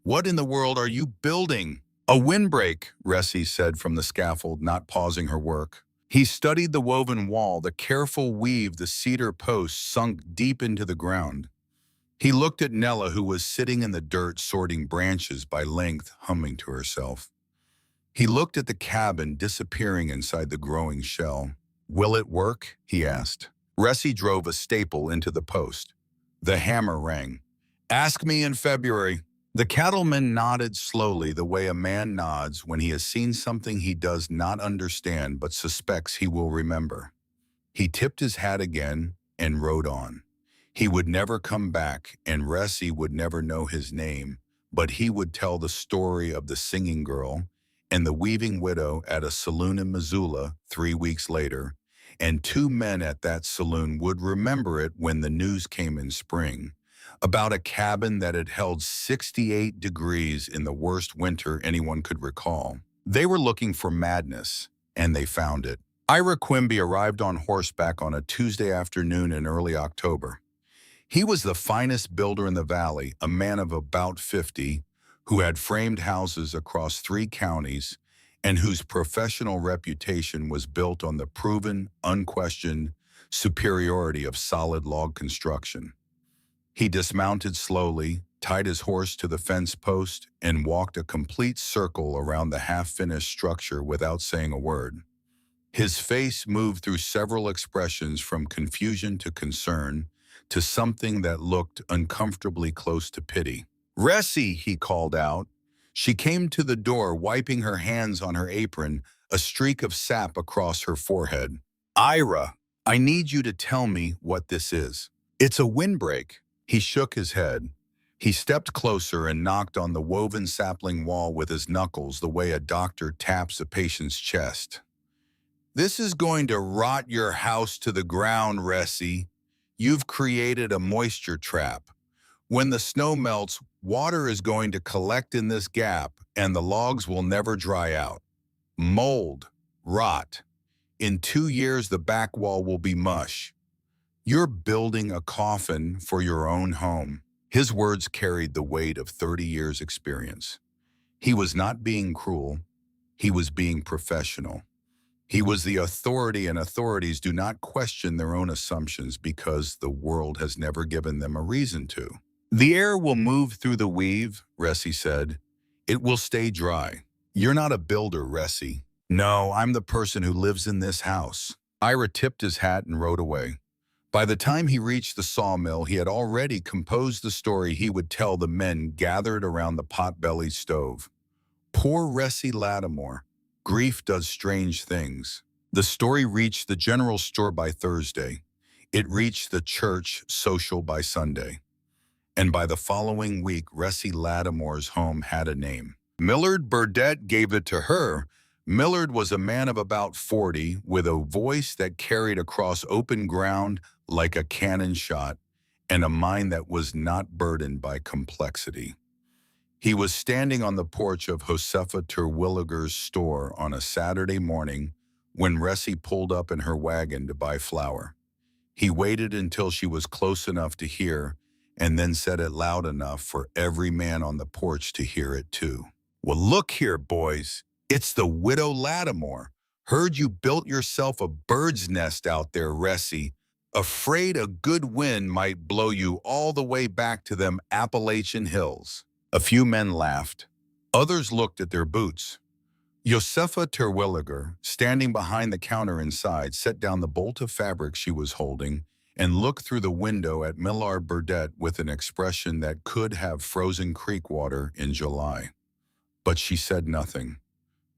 Speaker 1: "what in the world are you building?" "A windbreak," Ressie said from the scaffold, not pausing her work. He studied the woven wall, the careful weave, the cedar posts sunk deep into the ground. He looked at Nella, who was sitting in the dirt sorting branches by length, humming to herself. He looked at the cabin disappearing inside the growing shell. "Will it work?" he asked. Ressi drove a staple into the post. The hammer rang. "Ask me in February." The cattleman nodded slowly, the way a man nods when he has seen something he does not understand but suspects he will remember. He tipped his hat again and rode on. He would never come back, and Ressi would never know his name, but he would tell the story of the singing girl and the weaving widow at a saloon in Missoula 3 weeks later, and two men at that saloon would remember it when the news came in spring about a cabin that had held 68 degrees in the worst winter anyone could recall. They were looking for madness, and they found it. Ira Quimby arrived on horseback on a Tuesday afternoon in early October. He was the finest builder in the valley, a man of about 50, who had framed houses across 3 counties and whose professional reputation was built on the proven, unquestioned superiority of solid log construction. He dismounted slowly, tied his horse to the fence post, and walked a complete circle around the half-finished structure without saying a word. His face moved through several expressions from confusion to concern to something that looked uncomfortably close to pity. "Ressi," he called out. She came to the door, wiping her hands on her apron, a streak of sap across her forehead. "Ira, I need you to tell me what this is." "It's a windbreak." He shook his head. He stepped closer and knocked on the woven sapling wall with his knuckles the way a doctor taps a patient's chest. "This is going to rot your house to the ground, Ressi. You've created a moisture trap. When the snow melts, water is going to collect in this gap, and the logs will never dry out. Mold, rot. In 2 years, the back wall will be mush. You're building a coffin for your own home." His words carried the weight of 30 years' experience. He was not being cruel. He was being professional. He was the authority, and authorities do not question their own assumptions because the world has never given them a reason to. "The air will move through the weave," Ressi said. "It will stay dry. You're not a builder, Ressi." "No, I'm the person who lives in this house." Ira tipped his hat and rode away. By the time he reached the sawmill, he had already composed the story he would tell the men gathered around the pot-bellied stove. Poor Ressi Lattimore. Grief does strange things. The story reached the general store by Thursday. It reached the church social by Sunday. And by the following week, Ressi Lattimore's home had a name. Millard Burdett gave it to her. Millard was a man of about 40 with a voice that carried across open ground like a cannon shot and a mind that was not burdened by complexity. He was standing on the porch of Josefa Terwilliger's store on a Saturday morning when Ressi pulled up in her wagon to buy flour. He waited until she was close enough to hear and then said it loud enough for every man on the porch to hear it too. "Well, look here, boys. It's the widow Lattimore. Heard you built yourself a bird's nest out there, Ressi. Afraid a good wind might blow you all the way back to them Appalachian hills." A few men laughed. Others looked at their boots. Josefa Terwilliger, standing behind the counter inside, set down the bolt of fabric she was holding and looked through the window at Millard Burdett with an expression that could have frozen creek water in July. But she said nothing.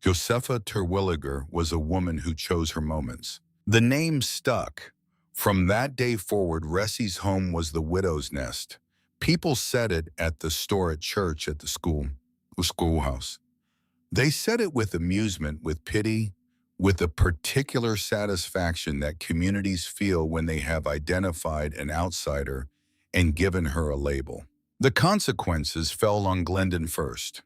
Speaker 1: Josefa Terwilliger was a woman who chose her moments. The name stuck. From that day forward, Ressi's home was the widow's nest. People said it at the store, at church, at the schoolhouse. They said it with amusement, with pity, with the particular satisfaction that communities feel when they have identified an outsider and given her a label. The consequences fell on Glendon first.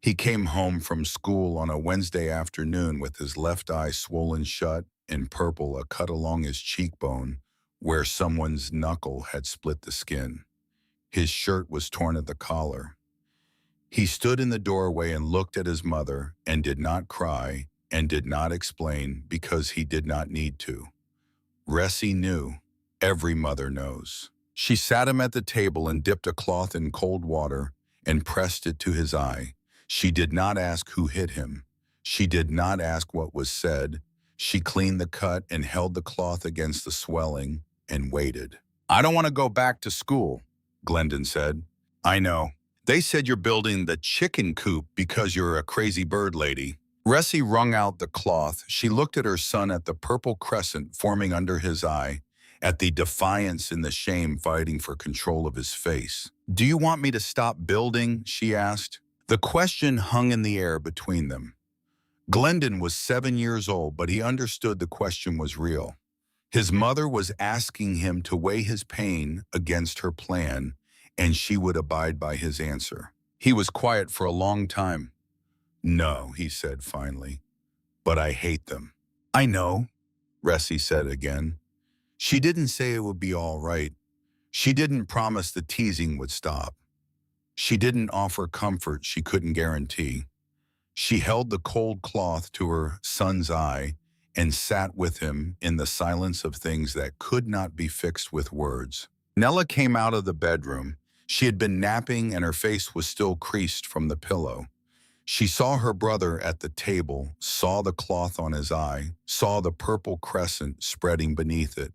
Speaker 1: He came home from school on a Wednesday afternoon with his left eye swollen shut and purple, a cut along his cheekbone where someone's knuckle had split the skin. His shirt was torn at the collar. He stood in the doorway and looked at his mother and did not cry and did not explain because he did not need to. Ressie knew. Every mother knows. She sat him at the table and dipped a cloth in cold water and pressed it to his eye. She did not ask who hit him. She did not ask what was said. She cleaned the cut and held the cloth against the swelling and waited. "I don't want to go back to school," Glendon said. "I know. They said you're building the chicken coop because you're a crazy bird lady." Ressie wrung out the cloth. She looked at her son, at the purple crescent forming under his eye, at the defiance and the shame fighting for control of his face. "Do you want me to stop building?" she asked. The question hung in the air between them. Glendon was 7 years old, but he understood the question was real. His mother was asking him to weigh his pain against her plan, and she would abide by his answer. He was quiet for a long time. "No," he said finally, "but I hate them." "I know," Ressie said again. She didn't say it would be all right. She didn't promise the teasing would stop. She didn't offer comfort she couldn't guarantee. She held the cold cloth to her son's eye and sat with him in the silence of things that could not be fixed with words. Nella came out of the bedroom. She had been napping and her face was still creased from the pillow. She saw her brother at the table, saw the cloth on his eye, saw the purple crescent spreading beneath it.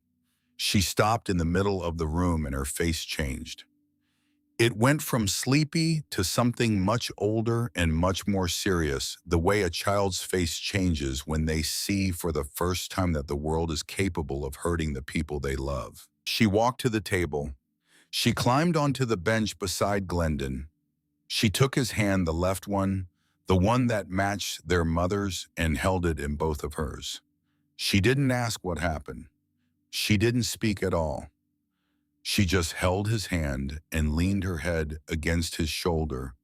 Speaker 1: She stopped in the middle of the room and her face changed. It went from sleepy to something much older and much more serious, the way a child's face changes when they see for the first time that the world is capable of hurting the people they love. She walked to the table. She climbed onto the bench beside Glendon. She took his hand, the left one, the one that matched their mother's, and held it in both of hers. She didn't ask what happened. She didn't speak at all. She just held his hand and leaned her head against his shoulder.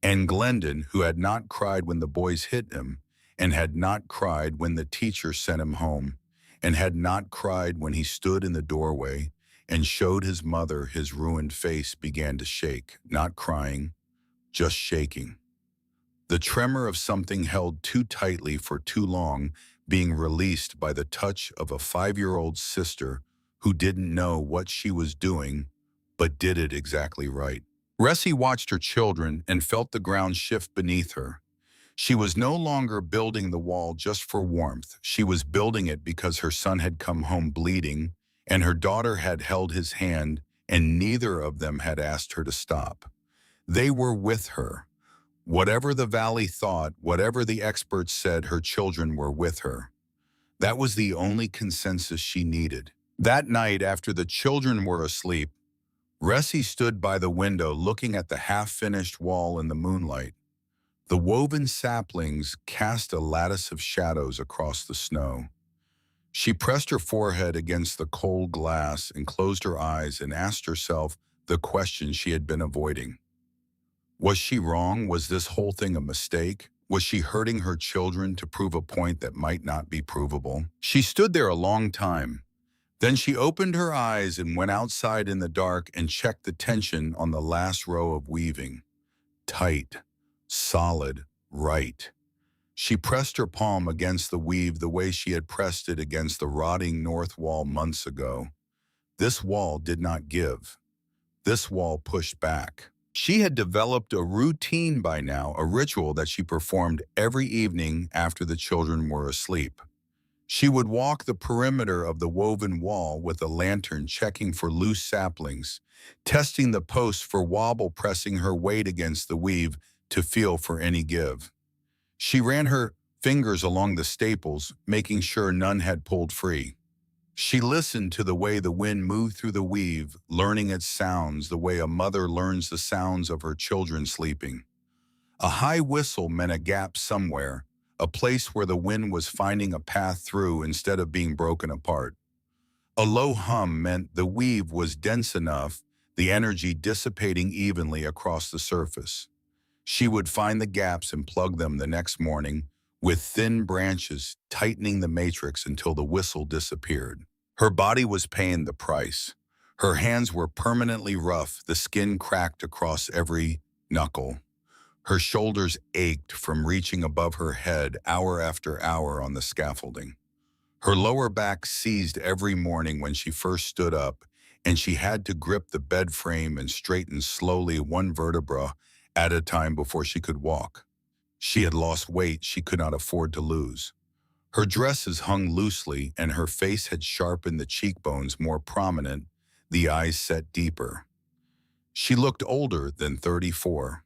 Speaker 1: And Glendon, who had not cried when the boys hit him, and had not cried when the teacher sent him home, and had not cried when he stood in the doorway and showed his mother his ruined face, began to shake, not crying, just shaking. The tremor of something held too tightly for too long, being released by the touch of a 5-year-old sister who didn't know what she was doing, but did it exactly right. Ressie watched her children and felt the ground shift beneath her. She was no longer building the wall just for warmth. She was building it because her son had come home bleeding, and her daughter had held his hand, and neither of them had asked her to stop. They were with her. Whatever the valley thought, whatever the experts said, her children were with her. That was the only consensus she needed. That night, after the children were asleep, Ressie stood by the window looking at the half-finished wall in the moonlight. The woven saplings cast a lattice of shadows across the snow. She pressed her forehead against the cold glass and closed her eyes and asked herself the question she had been avoiding. Was she wrong? Was this whole thing a mistake? Was she hurting her children to prove a point that might not be provable? She stood there a long time. Then she opened her eyes and went outside in the dark and checked the tension on the last row of weaving. Tight, solid, right. She pressed her palm against the weave the way she had pressed it against the rotting north wall months ago. This wall did not give. This wall pushed back. She had developed a routine by now, a ritual that she performed every evening after the children were asleep. She would walk the perimeter of the woven wall with a lantern, checking for loose saplings, testing the posts for wobble, pressing her weight against the weave to feel for any give. She ran her fingers along the staples, making sure none had pulled free. She listened to the way the wind moved through the weave, learning its sounds the way a mother learns the sounds of her children sleeping. A high whistle meant a gap somewhere, a place where the wind was finding a path through instead of being broken apart. A low hum meant the weave was dense enough, the energy dissipating evenly across the surface. She would find the gaps and plug them the next morning, with thin branches tightening the matrix until the whistle disappeared. Her body was paying the price. Her hands were permanently rough, the skin cracked across every knuckle. Her shoulders ached from reaching above her head hour after hour on the scaffolding. Her lower back seized every morning when she first stood up, and she had to grip the bed frame and straighten slowly one vertebra at a time before she could walk. She had lost weight she could not afford to lose. Her dresses hung loosely, and her face had sharpened, the cheekbones more prominent, the eyes set deeper. She looked older than 34.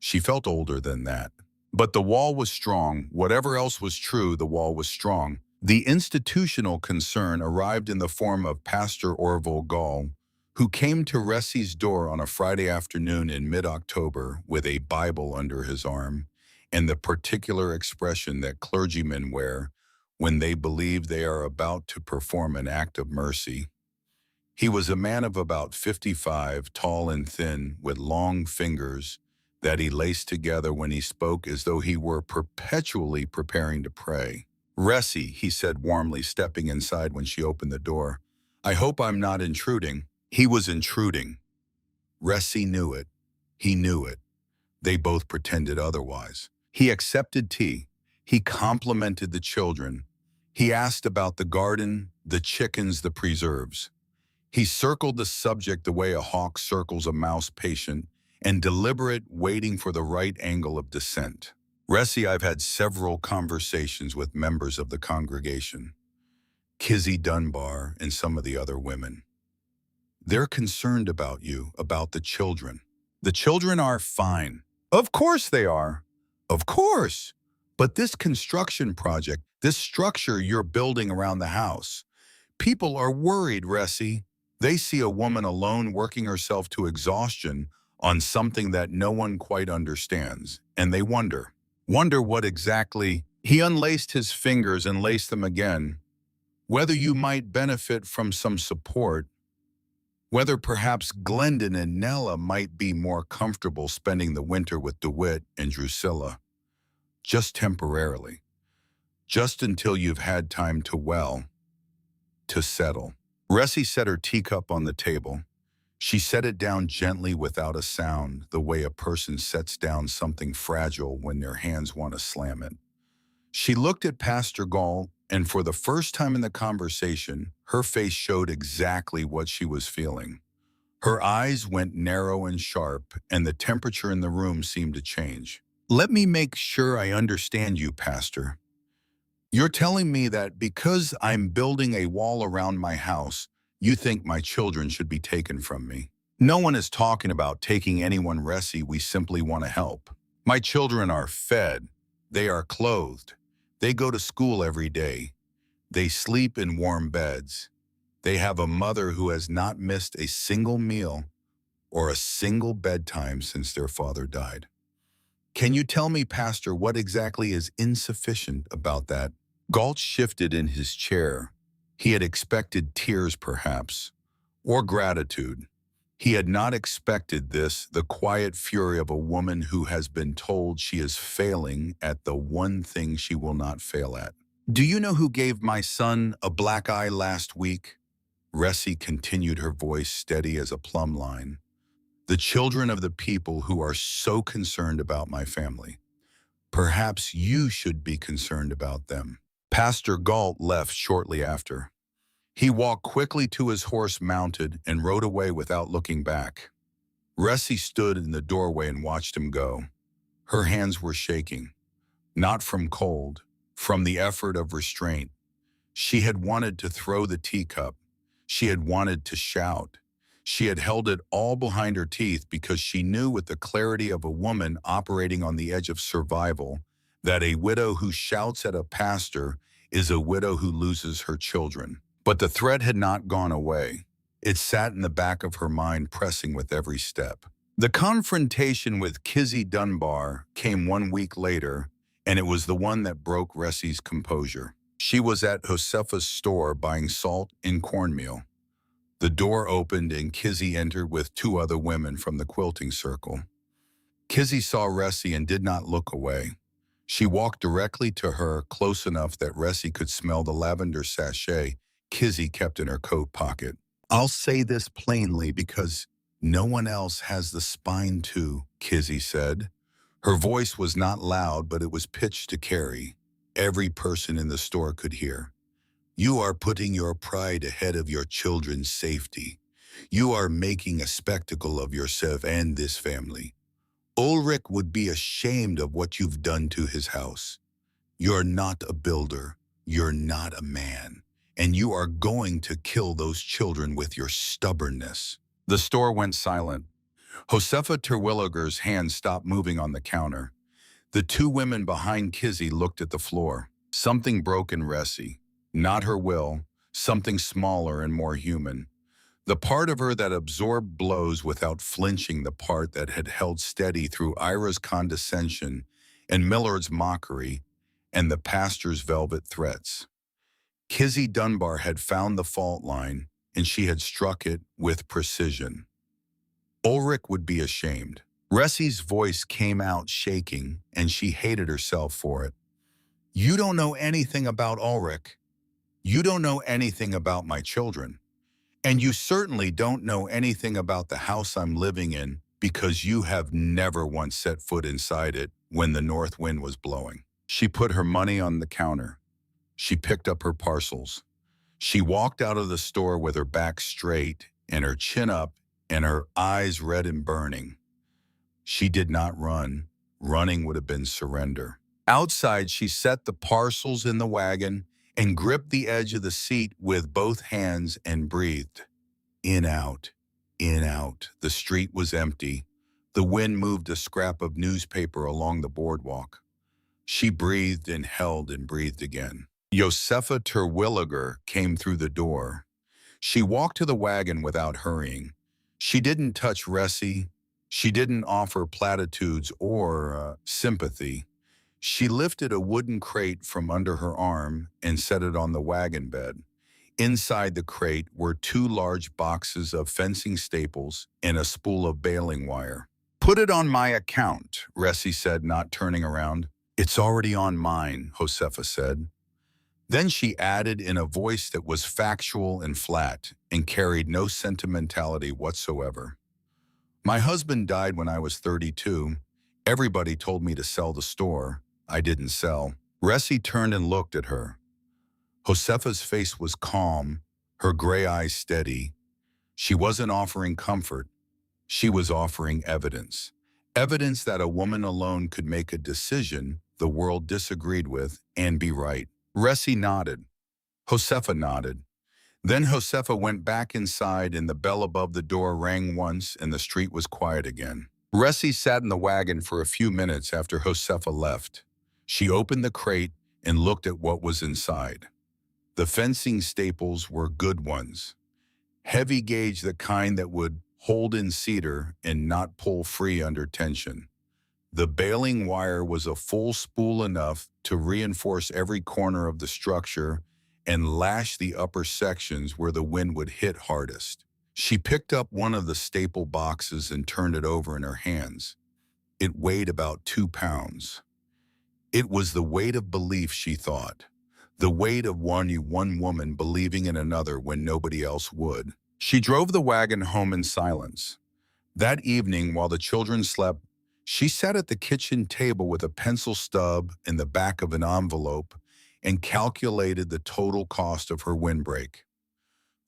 Speaker 1: She felt older than that. But the wall was strong. Whatever else was true, the wall was strong. The institutional concern arrived in the form of Pastor Orville Gall, who came to Ressie's door on a Friday afternoon in mid-October with a Bible under his arm and the particular expression that clergymen wear when they believe they are about to perform an act of mercy. He was a man of about 55, tall and thin, with long fingers that he laced together when he spoke as though he were perpetually preparing to pray. "Ressie," he said warmly, stepping inside when she opened the door. "I hope I'm not intruding." He was intruding. Ressie knew it. He knew it. They both pretended otherwise. He accepted tea. He complimented the children. He asked about the garden, the chickens, the preserves. He circled the subject the way a hawk circles a mouse, patient and deliberate, waiting for the right angle of descent. "Ressie, I've had several conversations with members of the congregation, Kizzy Dunbar and some of the other women. They're concerned about you, about the children. The children are fine. Of course they are. Of course. But this construction project, this structure you're building around the house, people are worried, Ressie. They see a woman alone working herself to exhaustion on something that no one quite understands, and they wonder what exactly." He unlaced his fingers and laced them again. "Whether you might benefit from some support, whether perhaps Glendon and Nella might be more comfortable spending the winter with DeWitt and Drusilla, just temporarily, just until you've had time to settle." Ressie set her teacup on the table. She set it down gently without a sound, the way a person sets down something fragile when their hands want to slam it. She looked at Pastor Gall, and for the first time in the conversation, her face showed exactly what she was feeling. Her eyes went narrow and sharp, and the temperature in the room seemed to change. "Let me make sure I understand you, Pastor. You're telling me that because I'm building a wall around my house, you think my children should be taken from me?" "No one is talking about taking anyone, Ressie. We simply want to help. My children are fed. They are clothed. They go to school every day. They sleep in warm beds. They have a mother who has not missed a single meal or a single bedtime since their father died. Can you tell me, Pastor, what exactly is insufficient about that?" Galt shifted in his chair. He had expected tears, perhaps, or gratitude. He had not expected this, the quiet fury of a woman who has been told she is failing at the one thing she will not fail at. "Do you know who gave my son a black eye last week?" Ressie continued, her voice steady as a plumb line. "The children of the people who are so concerned about my family. Perhaps you should be concerned about them." Pastor Galt left shortly after. He walked quickly to his horse mounted and rode away without looking back. Ressie stood in the doorway and watched him go. Her hands were shaking, not from cold, from the effort of restraint. She had wanted to throw the teacup. She had wanted to shout. She had held it all behind her teeth because she knew with the clarity of a woman operating on the edge of survival that a widow who shouts at a pastor is a widow who loses her children. But the threat had not gone away. It sat in the back of her mind, pressing with every step. The confrontation with Kizzy Dunbar came 1 week later, and it was the one that broke Ressie's composure. She was at Josefa's store buying salt and cornmeal. The door opened and Kizzy entered with 2 other women from the quilting circle. Kizzy saw Ressie and did not look away. She walked directly to her, close enough that Ressie could smell the lavender sachet Kizzy kept in her coat pocket. "I'll say this plainly because no one else has the spine to," Kizzy said. Her voice was not loud, but it was pitched to carry. Every person in the store could hear. You are putting your pride ahead of your children's safety. You are making a spectacle of yourself and this family. Ulrich would be ashamed of what you've done to his house. You're not a builder. You're not a man. And you are going to kill those children with your stubbornness. The store went silent. Josefa Terwilliger's hands stopped moving on the counter. The two women behind Kizzy looked at the floor. Something broke in Ressie. Not her will, something smaller and more human. The part of her that absorbed blows without flinching, the part that had held steady through Ira's condescension and Millard's mockery and the pastor's velvet threats. Kizzy Dunbar had found the fault line, and she had struck it with precision. Ulrich would be ashamed. Ressie's voice came out shaking, and she hated herself for it. You don't know anything about Ulrich. You don't know anything about my children. And you certainly don't know anything about the house I'm living in because you have never once set foot inside it when the north wind was blowing. She put her money on the counter. She picked up her parcels. She walked out of the store with her back straight and her chin up and her eyes red and burning. She did not run. Running would have been surrender. Outside, she set the parcels in the wagon and gripped the edge of the seat with both hands and breathed. In, out, in, out. The street was empty. The wind moved a scrap of newspaper along the boardwalk. She breathed and held and breathed again. Josefa Terwilliger came through the door. She walked to the wagon without hurrying. She didn't touch Ressie. She didn't offer platitudes or sympathy. She lifted a wooden crate from under her arm and set it on the wagon bed. Inside the crate were 2 large boxes of fencing staples and a spool of baling wire. Put it on my account, Ressie said, not turning around. It's already on mine, Josefa said. Then she added in a voice that was factual and flat and carried no sentimentality whatsoever. My husband died when I was 32. Everybody told me to sell the store. I didn't sell. Ressie turned and looked at her. Josefa's face was calm, her gray eyes steady. She wasn't offering comfort. She was offering evidence. Evidence that a woman alone could make a decision the world disagreed with and be right. Ressie nodded. Josefa nodded. Then Josefa went back inside and the bell above the door rang once and the street was quiet again. Ressie sat in the wagon for a few minutes after Josefa left. She opened the crate and looked at what was inside. The fencing staples were good ones. Heavy gauge, the kind that would hold in cedar and not pull free under tension. The baling wire was a full spool enough to reinforce every corner of the structure and lash the upper sections where the wind would hit hardest. She picked up one of the staple boxes and turned it over in her hands. It weighed about 2 pounds. It was the weight of belief, she thought. The weight of one woman believing in another when nobody else would. She drove the wagon home in silence. That evening, while the children slept, she sat at the kitchen table with a pencil stub in the back of an envelope and calculated the total cost of her windbreak.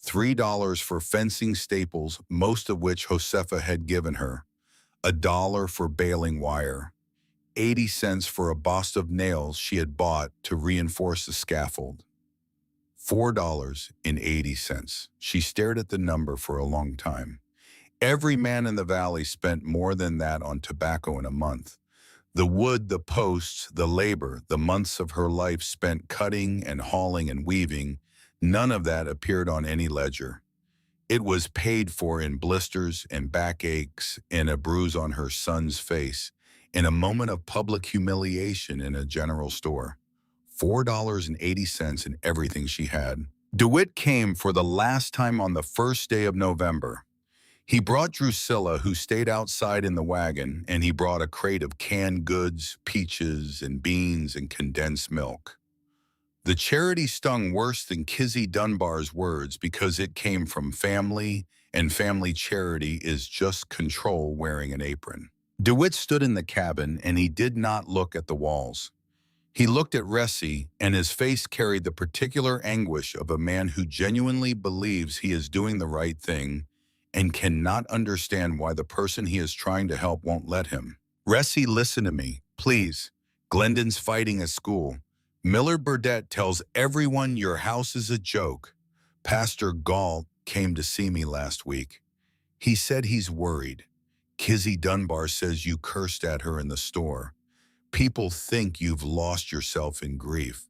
Speaker 1: $3 for fencing staples, most of which Josefa had given her. $1 for baling wire. 80 cents for a box of nails she had bought to reinforce the scaffold. $4.80. She stared at the number for a long time. Every man in the valley spent more than that on tobacco in a month. The wood, the posts, the labor, the months of her life spent cutting and hauling and weaving, none of that appeared on any ledger. It was paid for in blisters and backaches and a bruise on her son's face, in a moment of public humiliation in a general store. $4.80 in everything she had. DeWitt came for the last time on the first day of November. He brought Drusilla, who stayed outside in the wagon, and he brought a crate of canned goods, peaches and beans and condensed milk. The charity stung worse than Kizzy Dunbar's words because it came from family, and family charity is just control wearing an apron. DeWitt stood in the cabin and he did not look at the walls. He looked at Ressi, and his face carried the particular anguish of a man who genuinely believes he is doing the right thing and cannot understand why the person he is trying to help won't let him. Ressi, listen to me, please. Glendon's fighting at school. Miller Burdett tells everyone your house is a joke. Pastor Gall came to see me last week. He said he's worried. Kizzy Dunbar says you cursed at her in the store. People think you've lost yourself in grief.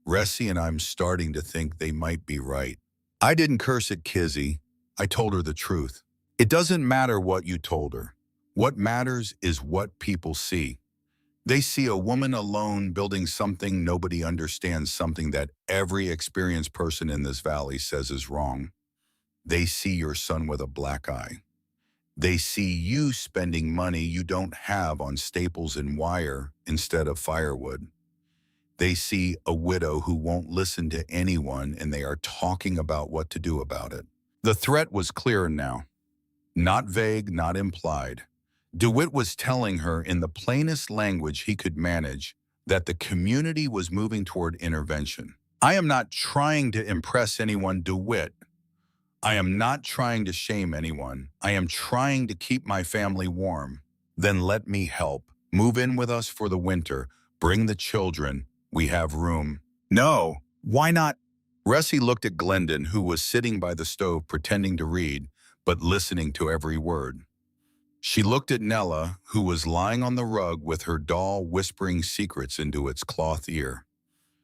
Speaker 1: Ressi and I'm starting to think they might be right. I didn't curse at Kizzy. I told her the truth. It doesn't matter what you told her. What matters is what people see. They see a woman alone building something nobody understands, something that every experienced person in this valley says is wrong. They see your son with a black eye. They see you spending money you don't have on staples and wire instead of firewood. They see a widow who won't listen to anyone, and they are talking about what to do about it. The threat was clear now. Not vague, not implied. DeWitt was telling her in the plainest language he could manage that the community was moving toward intervention. I am not trying to impress anyone, DeWitt. I am not trying to shame anyone. I am trying to keep my family warm. Then let me help. Move in with us for the winter. Bring the children. We have room. No, why not? Ressi looked at Glendon, who was sitting by the stove pretending to read, but listening to every word. She looked at Nella, who was lying on the rug with her doll whispering secrets into its cloth ear.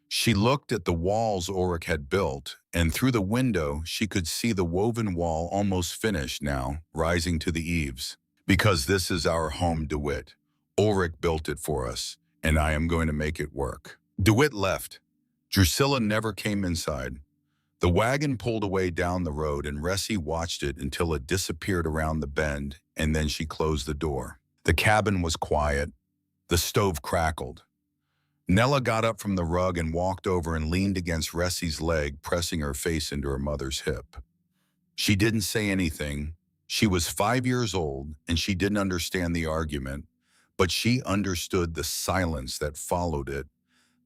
Speaker 1: She looked at the walls Ulrich had built, and through the window she could see the woven wall almost finished now, rising to the eaves. Because this is our home, DeWitt. Ulrich built it for us, and I am going to make it work. DeWitt left. Drusilla never came inside. The wagon pulled away down the road, and Ressi watched it until it disappeared around the bend, and then she closed the door. The cabin was quiet. The stove crackled. Nella got up from the rug and walked over and leaned against Ressi's leg, pressing her face into her mother's hip. She didn't say anything. She was 5 years old, and she didn't understand the argument, but she understood the silence that followed it,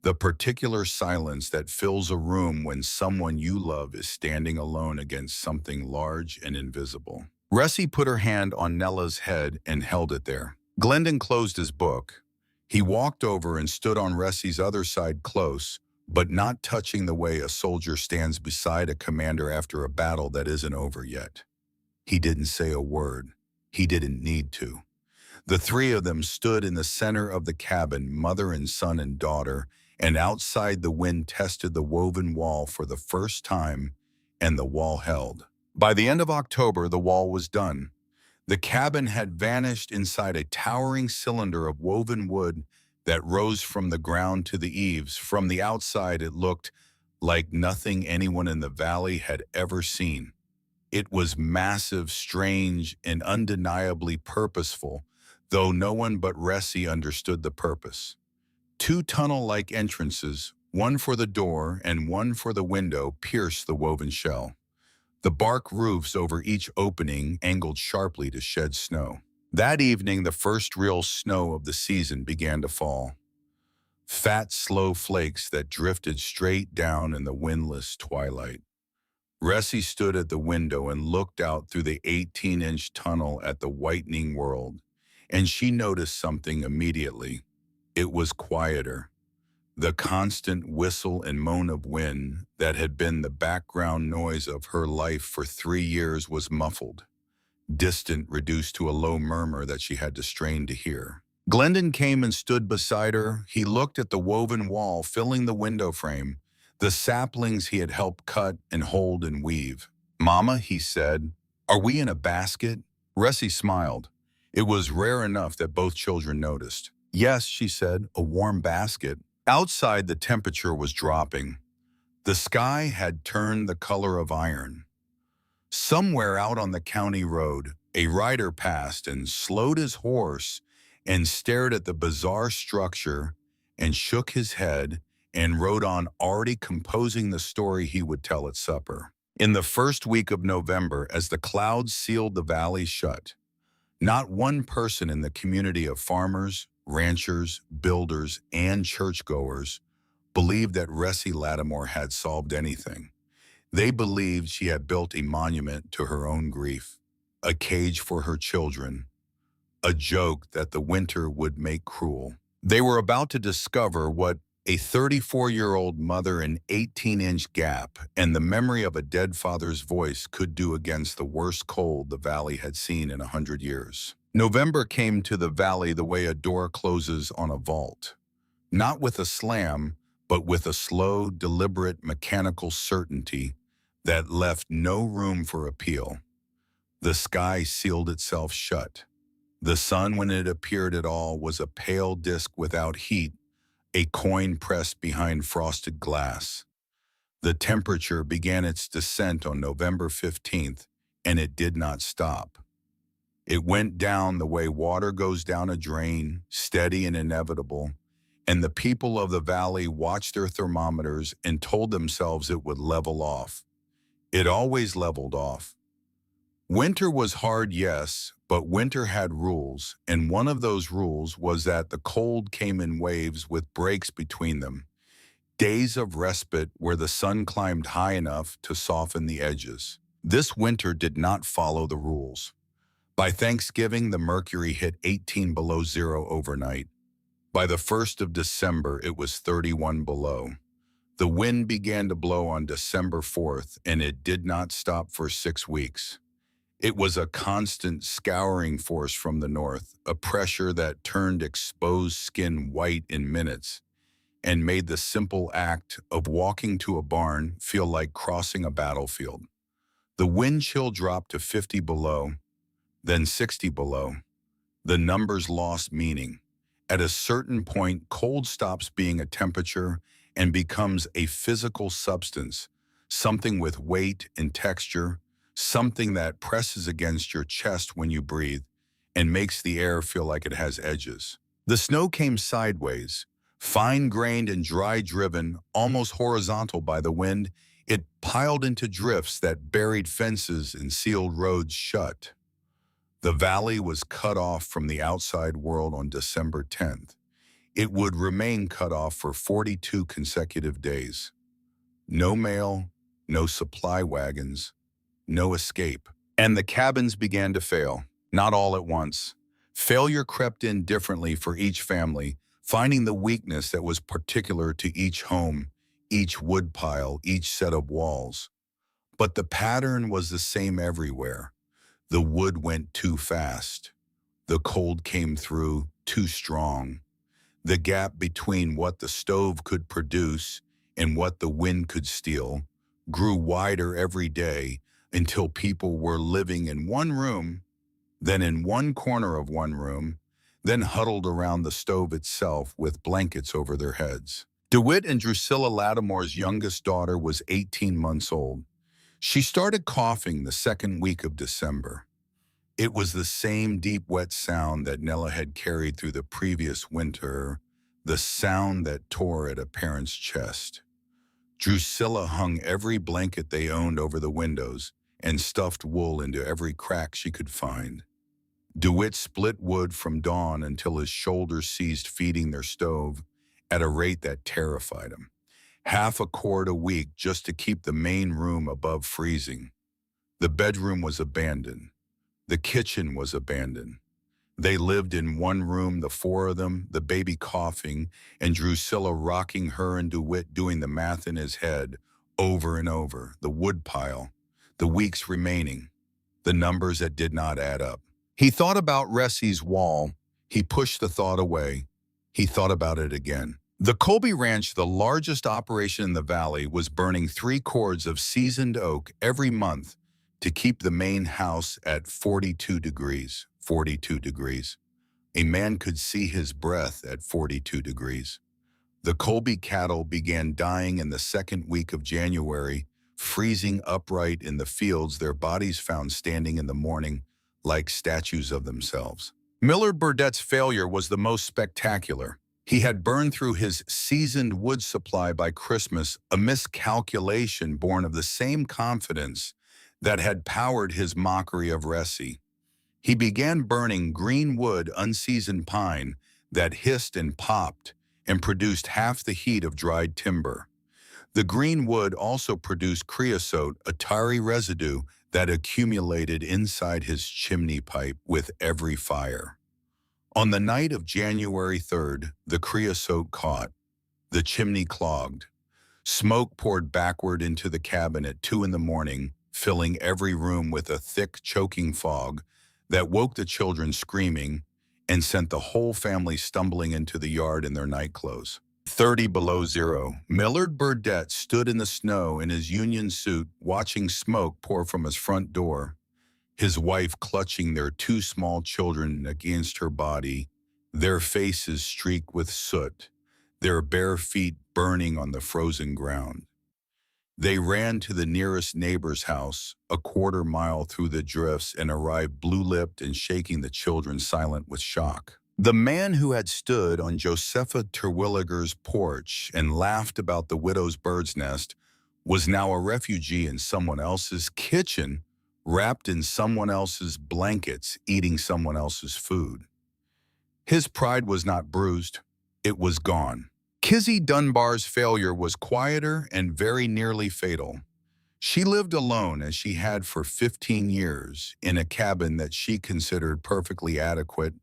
Speaker 1: the particular silence that fills a room when someone you love is standing alone against something large and invisible. Ressi put her hand on Nella's head and held it there. Glendon closed his book. He walked over and stood on Ressi's other side close, but not touching the way a soldier stands beside a commander after a battle that isn't over yet. He didn't say a word. He didn't need to. The three of them stood in the center of the cabin, mother and son and daughter, and outside the wind tested the woven wall for the first time, and the wall held. By the end of October, the wall was done. The cabin had vanished inside a towering cylinder of woven wood that rose from the ground to the eaves. From the outside, it looked like nothing anyone in the valley had ever seen. It was massive, strange, and undeniably purposeful, though no one but Ressi understood the purpose. Two tunnel-like entrances, one for the door and one for the window, pierced the woven shell. The bark roofs over each opening angled sharply to shed snow. That evening, the first real snow of the season began to fall. Fat, slow flakes that drifted straight down in the windless twilight. Ressi stood at the window and looked out through the 18-inch tunnel at the whitening world, and she noticed something immediately. It was quieter. The constant whistle and moan of wind that had been the background noise of her life for 3 years was muffled, distant, reduced to a low murmur that she had to strain to hear. Glendon came and stood beside her. He looked at the woven wall filling the window frame, the saplings he had helped cut and hold and weave. "Mama," he said, "are we in a basket?" Ressi smiled. It was rare enough that both children noticed. "Yes," she said, "a warm basket." Outside, the temperature was dropping. The sky had turned the color of iron. Somewhere out on the county road, a rider passed and slowed his horse and stared at the bizarre structure and shook his head and rode on, already composing the story he would tell at supper. In the first week of November, as the clouds sealed the valley shut, Not one person in the community of farmers, ranchers, builders, and churchgoers believed that Ressie Lattimore had solved anything. They believed she had built a monument to her own grief, a cage for her children, a joke that the winter would make cruel. They were about to discover what a 34-year-old mother, an 18-inch gap, and the memory of a dead father's voice could do against the worst cold the valley had seen in 100 years. November came to the valley the way a door closes on a vault. Not with a slam, but with a slow, deliberate, mechanical certainty that left no room for appeal. The sky sealed itself shut. The sun, when it appeared at all, was a pale disk without heat, a coin pressed behind frosted glass. The temperature began its descent on November 15th, and it did not stop. It went down the way water goes down a drain, steady and inevitable, and the people of the valley watched their thermometers and told themselves it would level off. It always leveled off. Winter was hard, yes, but winter had rules, and one of those rules was that the cold came in waves with breaks between them, days of respite where the sun climbed high enough to soften the edges. This winter did not follow the rules. By Thanksgiving, the mercury hit 18 below zero overnight. By the 1st of December, it was 31 below. The wind began to blow on December 4th, and it did not stop for 6 weeks. It was a constant scouring force from the north, a pressure that turned exposed skin white in minutes and made the simple act of walking to a barn feel like crossing a battlefield. The wind chill dropped to 50 below, then 60 below. The numbers lost meaning. At a certain point, cold stops being a temperature and becomes a physical substance, something with weight and texture, something that presses against your chest when you breathe and makes the air feel like it has edges. The snow came sideways, fine-grained and dry-driven, almost horizontal by the wind. It piled into drifts that buried fences and sealed roads shut. The valley was cut off from the outside world on December 10th. It would remain cut off for 42 consecutive days. No mail, no supply wagons, no escape. And the cabins began to fail, not all at once. Failure crept in differently for each family, finding the weakness that was particular to each home, each woodpile, each set of walls. But the pattern was the same everywhere. The wood went too fast. The cold came through too strong. The gap between what the stove could produce and what the wind could steal grew wider every day until people were living in one room, then in one corner of one room, then huddled around the stove itself with blankets over their heads. DeWitt and Drusilla Lattimore's youngest daughter was 18 months old. She started coughing the second week of December. It was the same deep, wet sound that Nella had carried through the previous winter, the sound that tore at a parent's chest. Drusilla hung every blanket they owned over the windows and stuffed wool into every crack she could find. DeWitt split wood from dawn until his shoulders ceased feeding their stove at a rate that terrified him. Half a cord a week just to keep the main room above freezing. The bedroom was abandoned. The kitchen was abandoned. They lived in one room, the four of them, the baby coughing, and Drusilla rocking her and DeWitt doing the math in his head over and over, the woodpile, the weeks remaining, the numbers that did not add up. He thought about Ressie's wall. He pushed the thought away. He thought about it again. The Colby Ranch, the largest operation in the valley, was burning 3 cords of seasoned oak every month to keep the main house at 42 degrees. 42 degrees. A man could see his breath at 42 degrees. The Colby cattle began dying in the second week of January, freezing upright in the fields, their bodies found standing in the morning like statues of themselves. Millard Burdett's failure was the most spectacular. He had burned through his seasoned wood supply by Christmas, a miscalculation born of the same confidence that had powered his mockery of Ressie. He began burning green wood, unseasoned pine that hissed and popped and produced half the heat of dried timber. The green wood also produced creosote, a tarry residue that accumulated inside his chimney pipe with every fire. On the night of January 3rd, the creosote caught, the chimney clogged. Smoke poured backward into the cabin at 2 in the morning, filling every room with a thick, choking fog that woke the children screaming and sent the whole family stumbling into the yard in their nightclothes. 30 below zero, Millard Burdett stood in the snow in his union suit watching smoke pour from his front door, his wife clutching their two small children against her body, their faces streaked with soot, their bare feet burning on the frozen ground. They ran to the nearest neighbor's house, a quarter-mile through the drifts, and arrived blue-lipped and shaking the children silent with shock. The man who had stood on Josepha Terwilliger's porch and laughed about the widow's bird's nest was now a refugee in someone else's kitchen, wrapped in someone else's blankets, eating someone else's food. His pride was not bruised, it was gone. Kizzy Dunbar's failure was quieter and very nearly fatal. She lived alone, as she had for 15 years, in a cabin that she considered perfectly adequate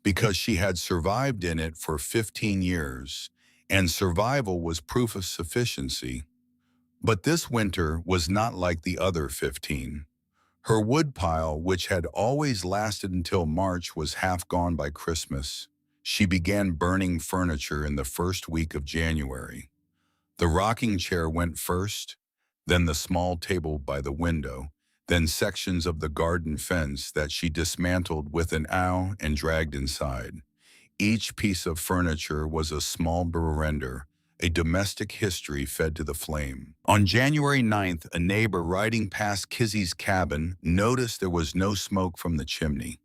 Speaker 1: because she had survived in it for 15 years, and survival was proof of sufficiency. But this winter was not like the other 15. Her woodpile, which had always lasted until March, was half gone by Christmas. She began burning furniture in the first week of January. The rocking chair went first, then the small table by the window, then sections of the garden fence that she dismantled with an awl and dragged inside. Each piece of furniture was a small surrender, a domestic history fed to the flame. On January 9th, a neighbor riding past Kizzy's cabin noticed there was no smoke from the chimney.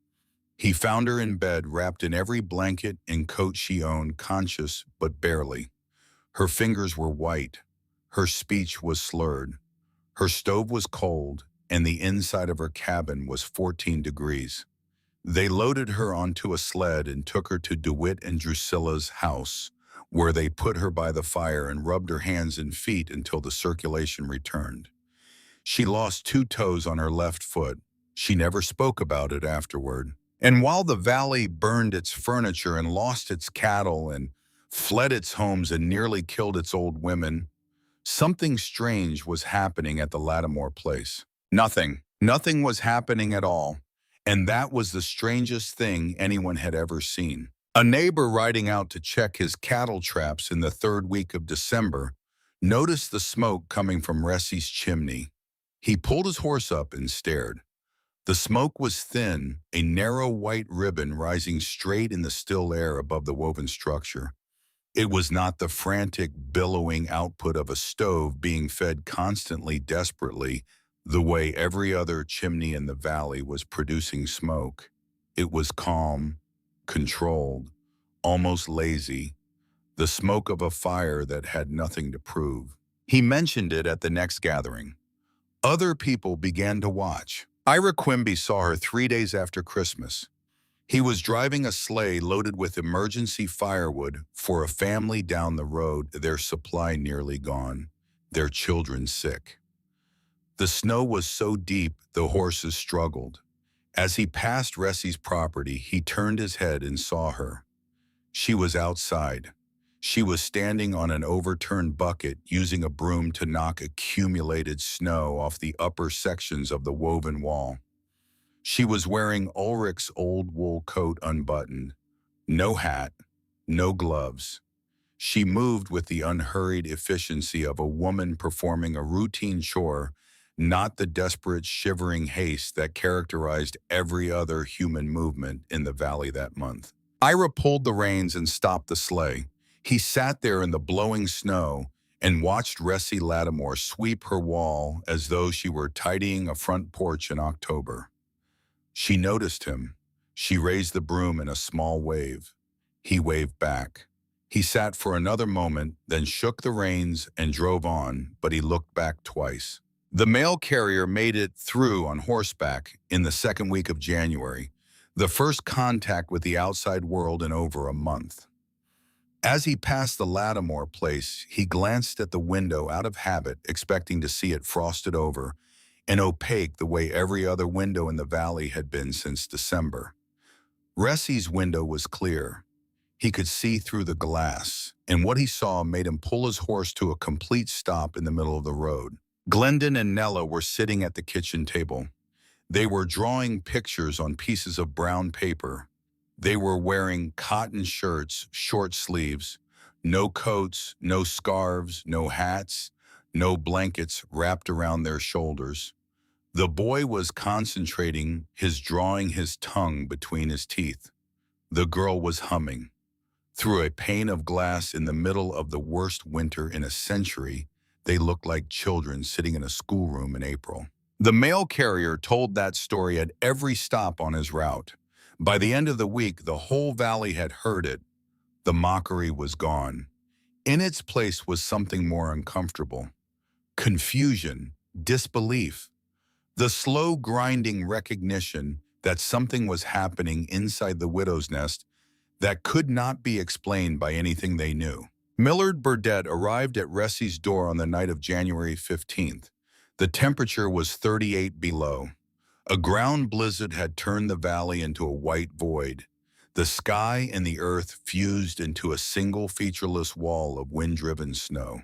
Speaker 1: He found her in bed, wrapped in every blanket and coat she owned, conscious but barely. Her fingers were white. Her speech was slurred. Her stove was cold, and the inside of her cabin was 14 degrees. They loaded her onto a sled and took her to DeWitt and Drusilla's house, where they put her by the fire and rubbed her hands and feet until the circulation returned. She lost 2 toes on her left foot. She never spoke about it afterward. And while the valley burned its furniture and lost its cattle and fled its homes and nearly killed its old women, something strange was happening at the Lattimore place. Nothing was happening at all, and that was the strangest thing anyone had ever seen. A neighbor riding out to check his cattle traps in the 3rd week of December noticed the smoke coming from Ressie's chimney. He pulled his horse up and stared. The smoke was thin, a narrow white ribbon rising straight in the still air above the woven structure. It was not the frantic, billowing output of a stove being fed constantly, desperately, the way every other chimney in the valley was producing smoke. It was calm, controlled, almost lazy, the smoke of a fire that had nothing to prove. He mentioned it at the next gathering. Other people began to watch. Ira Quimby saw her 3 days after Christmas. He was driving a sleigh loaded with emergency firewood for a family down the road, their supply nearly gone, their children sick. The snow was so deep the horses struggled. As he passed Ressie's property, he turned his head and saw her. She was outside. She was standing on an overturned bucket, using a broom to knock accumulated snow off the upper sections of the woven wall. She was wearing Ulrich's old wool coat unbuttoned, no hat, no gloves. She moved with the unhurried efficiency of a woman performing a routine chore, not the desperate, shivering haste that characterized every other human movement in the valley that month. Ira pulled the reins and stopped the sleigh. He sat there in the blowing snow and watched Ressie Lattimore sweep her wall as though she were tidying a front porch in October. She noticed him. She raised the broom in a small wave. He waved back. He sat for another moment, then shook the reins and drove on, but he looked back twice. The mail carrier made it through on horseback in the second week of January, the first contact with the outside world in over a month. As he passed the Lattimore place, he glanced at the window out of habit, expecting to see it frosted over and opaque the way every other window in the valley had been since December. Ressie's window was clear. He could see through the glass, and what he saw made him pull his horse to a complete stop in the middle of the road. Glendon and Nella were sitting at the kitchen table. They were drawing pictures on pieces of brown paper. They were wearing cotton shirts, short sleeves, no coats, no scarves, no hats, no blankets wrapped around their shoulders. The boy was concentrating, drawing his tongue between his teeth. The girl was humming. Through a pane of glass in the middle of the worst winter in a century, they looked like children sitting in a schoolroom in April. The mail carrier told that story at every stop on his route. By the end of the week, the whole valley had heard it. The mockery was gone. In its place was something more uncomfortable. Confusion, disbelief, the slow grinding recognition that something was happening inside the widow's nest that could not be explained by anything they knew. Millard Burdett arrived at Ressie's door on the night of January 15th. The temperature was 38 below. A ground blizzard had turned the valley into a white void. The sky and the earth fused into a single featureless wall of wind-driven snow.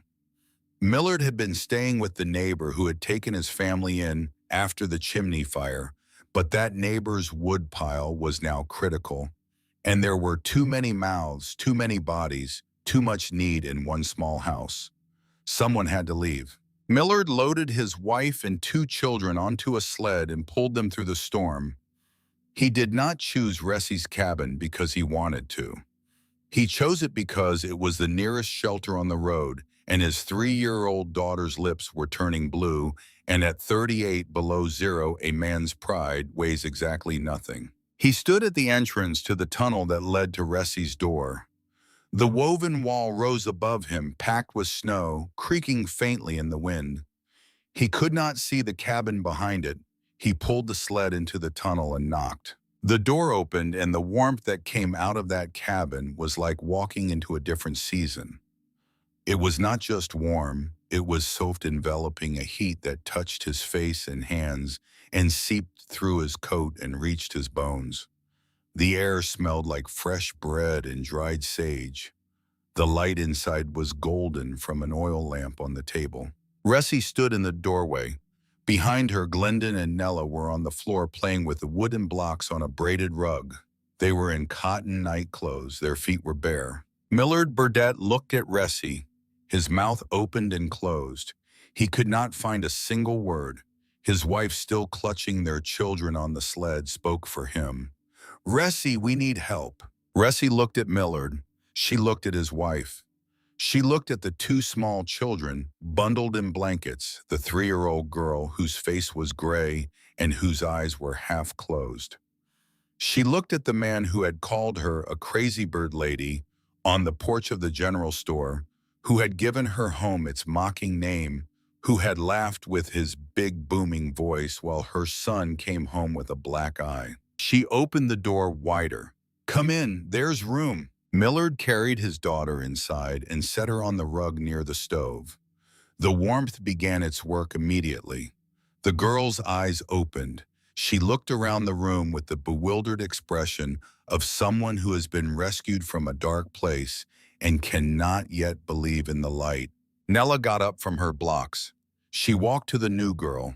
Speaker 1: Millard had been staying with the neighbor who had taken his family in after the chimney fire, but that neighbor's wood pile was now critical, and there were too many mouths, too many bodies, too much need in one small house. Someone had to leave. Millard loaded his wife and 2 children onto a sled and pulled them through the storm. He did not choose Ressie's cabin because he wanted to. He chose it because it was the nearest shelter on the road, and his 3-year-old daughter's lips were turning blue, and at 38 below zero, a man's pride weighs exactly nothing. He stood at the entrance to the tunnel that led to Ressie's door. The woven wall rose above him, packed with snow, creaking faintly in the wind. He could not see the cabin behind it. He pulled the sled into the tunnel and knocked. The door opened, and the warmth that came out of that cabin was like walking into a different season. It was not just warm, it was soft, enveloping, a heat that touched his face and hands and seeped through his coat and reached his bones. The air smelled like fresh bread and dried sage. The light inside was golden from an oil lamp on the table. Ressie stood in the doorway. Behind her, Glendon and Nella were on the floor playing with the wooden blocks on a braided rug. They were in cotton night clothes. Their feet were bare. Millard Burdett looked at Ressie. His mouth opened and closed. He could not find a single word. His wife, still clutching their children on the sled, spoke for him. "Ressie, we need help." Ressie looked at Millard. She looked at his wife. She looked at the 2 small children, bundled in blankets, the 3-year-old girl whose face was gray and whose eyes were half closed. She looked at the man who had called her a crazy bird lady on the porch of the general store, who had given her home its mocking name, who had laughed with his big booming voice while her son came home with a black eye. She opened the door wider. "Come in, there's room." Millard carried his daughter inside and set her on the rug near the stove. The warmth began its work immediately. The girl's eyes opened. She looked around the room with the bewildered expression of someone who has been rescued from a dark place and cannot yet believe in the light. Nella got up from her blocks. She walked to the new girl,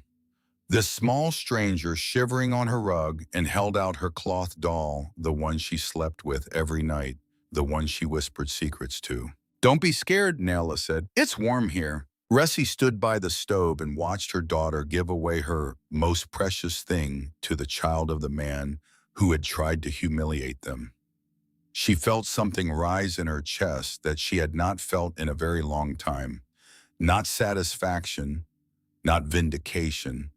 Speaker 1: this small stranger shivering on her rug, and held out her cloth doll, the one she slept with every night, the one she whispered secrets to. "Don't be scared," Nella said. "It's warm here." Ressie stood by the stove and watched her daughter give away her most precious thing to the child of the man who had tried to humiliate them. She felt something rise in her chest that she had not felt in a very long time. Not satisfaction, not vindication,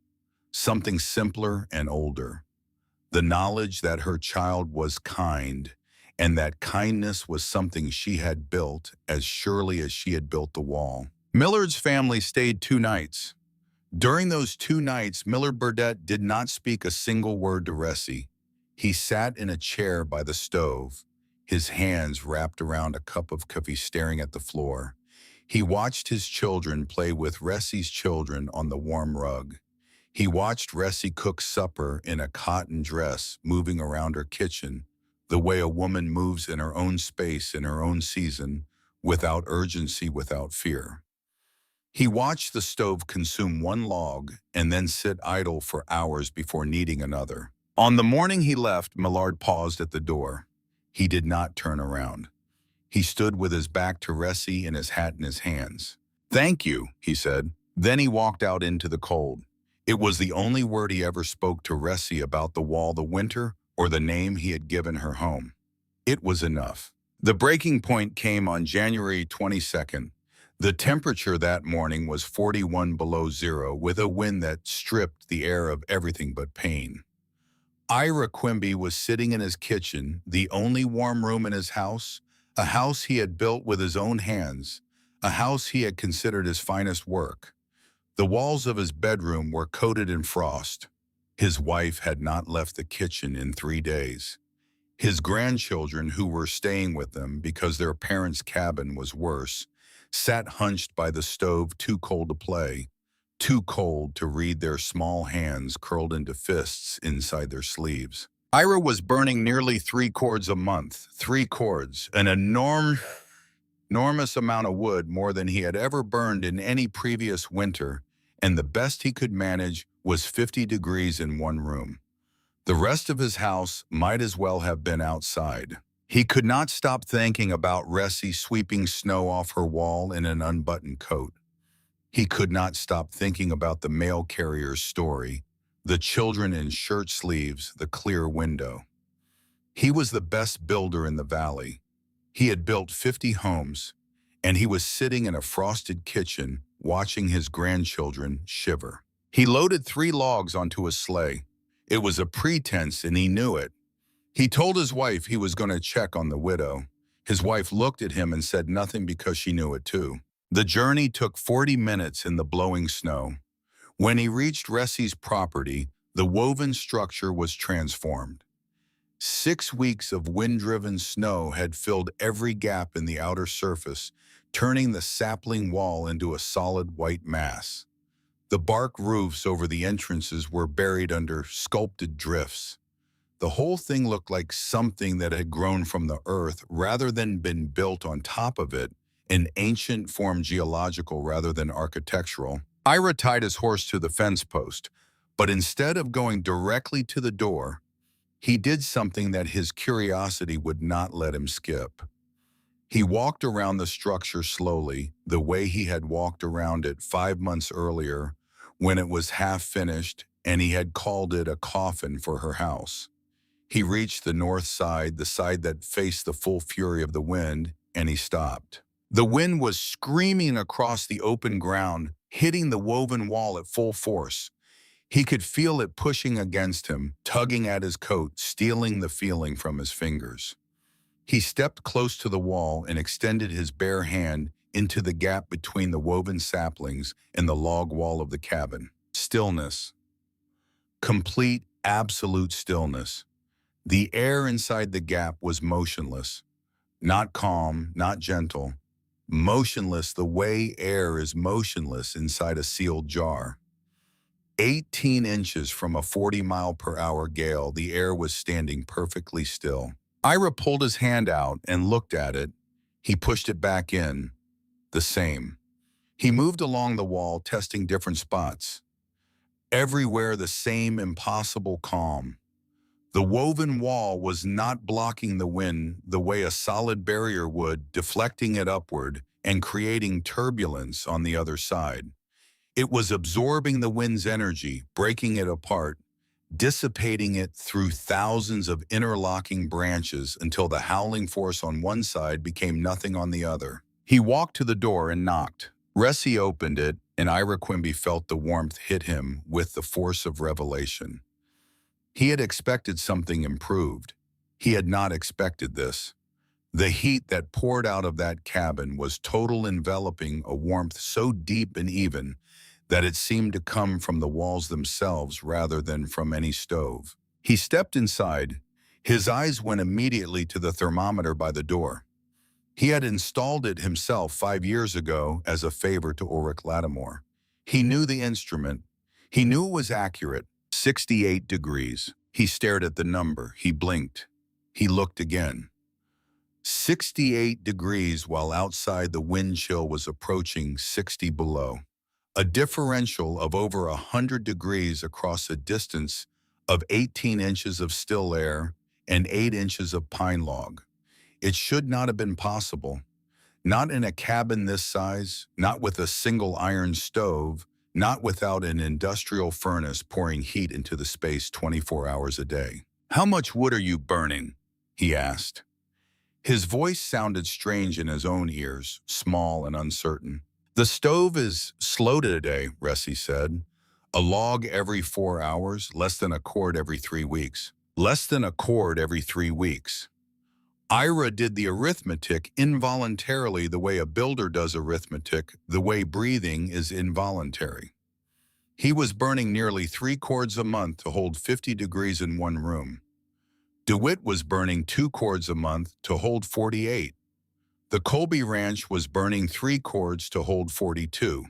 Speaker 1: something simpler and older. The knowledge that her child was kind, and that kindness was something she had built as surely as she had built the wall. Millard's family stayed 2 nights. During those 2 nights, Miller Burdett did not speak a single word to Ressie. He sat in a chair by the stove, his hands wrapped around a cup of coffee staring at the floor. He watched his children play with Ressie's children on the warm rug. He watched Ressie cook supper in a cotton dress, moving around her kitchen, the way a woman moves in her own space in her own season, without urgency, without fear. He watched the stove consume one log and then sit idle for hours before needing another. On the morning he left, Millard paused at the door. He did not turn around. He stood with his back to Ressie and his hat in his hands. "Thank you," he said. Then he walked out into the cold. It was the only word he ever spoke to Ressie about the wall, the winter, or the name he had given her home. It was enough. The breaking point came on January 22nd. The temperature that morning was 41 below zero, with a wind that stripped the air of everything but pain. Ira Quimby was sitting in his kitchen, the only warm room in his house, a house he had built with his own hands, a house he had considered his finest work. The walls of his bedroom were coated in frost. His wife had not left the kitchen in 3 days. His grandchildren, who were staying with them because their parents' cabin was worse, sat hunched by the stove, too cold to play, too cold to read, their small hands curled into fists inside their sleeves. Ira was burning nearly 3 cords a month. 3 cords, an enormous amount of wood, more than he had ever burned in any previous winter, and the best he could manage was 50 degrees in one room. The rest of his house might as well have been outside. He could not stop thinking about Ressie sweeping snow off her wall in an unbuttoned coat. He could not stop thinking about the mail carrier's story, the children in shirt sleeves, the clear window. He was the best builder in the valley. He had built 50 homes, and he was sitting in a frosted kitchen watching his grandchildren shiver. He loaded 3 logs onto a sleigh. It was a pretense, and he knew it. He told his wife he was going to check on the widow. His wife looked at him and said nothing because she knew it too. The journey took 40 minutes in the blowing snow. When he reached Ressie's property, the woven structure was transformed. 6 weeks of wind-driven snow had filled every gap in the outer surface, turning the sapling wall into a solid white mass. The bark roofs over the entrances were buried under sculpted drifts. The whole thing looked like something that had grown from the earth rather than been built on top of it, an ancient form, geological rather than architectural. Ira tied his horse to the fence post, but instead of going directly to the door, he did something that his curiosity would not let him skip. He walked around the structure slowly, the way he had walked around it 5 months earlier, when it was half finished and he had called it a coffin for her house. He reached the north side, the side that faced the full fury of the wind, and he stopped. The wind was screaming across the open ground, hitting the woven wall at full force. He could feel it pushing against him, tugging at his coat, stealing the feeling from his fingers. He stepped close to the wall and extended his bare hand into the gap between the woven saplings and the log wall of the cabin. Stillness. Complete, absolute stillness. The air inside the gap was motionless, not calm, not gentle, motionless the way air is motionless inside a sealed jar. 18 inches from a 40-mile-per-hour gale, the air was standing perfectly still. Ira pulled his hand out and looked at it. He pushed it back in. The same. He moved along the wall, testing different spots. Everywhere the same impossible calm. The woven wall was not blocking the wind the way a solid barrier would, deflecting it upward and creating turbulence on the other side. It was absorbing the wind's energy, breaking it apart, dissipating it through thousands of interlocking branches until the howling force on one side became nothing on the other. He walked to the door and knocked. Ressie opened it, and Ira Quimby felt the warmth hit him with the force of revelation. He had expected something improved. He had not expected this. The heat that poured out of that cabin was total, enveloping, a warmth so deep and even that it seemed to come from the walls themselves rather than from any stove. He stepped inside. His eyes went immediately to the thermometer by the door. He had installed it himself 5 years ago as a favor to Ulrich Lattimore. He knew the instrument. He knew it was accurate. 68 degrees. He stared at the number. He blinked. He looked again. 68 degrees while outside the wind chill was approaching 60 below. A differential of over 100 degrees across a distance of 18 inches of still air and 8 inches of pine log. It should not have been possible. Not in a cabin this size, not with a single iron stove, not without an industrial furnace pouring heat into the space 24 hours a day. "How much wood are you burning?" he asked. His voice sounded strange in his own ears, small and uncertain. "The stove is slow today," Resi said. "A log every 4 hours, less than a cord every 3 weeks. Less than a cord every 3 weeks." Ira did the arithmetic involuntarily the way a builder does arithmetic, the way breathing is involuntary. He was burning nearly 3 cords a month to hold 50 degrees in one room. DeWitt was burning 2 cords a month to hold 48. The Colby Ranch was burning 3 cords to hold 42.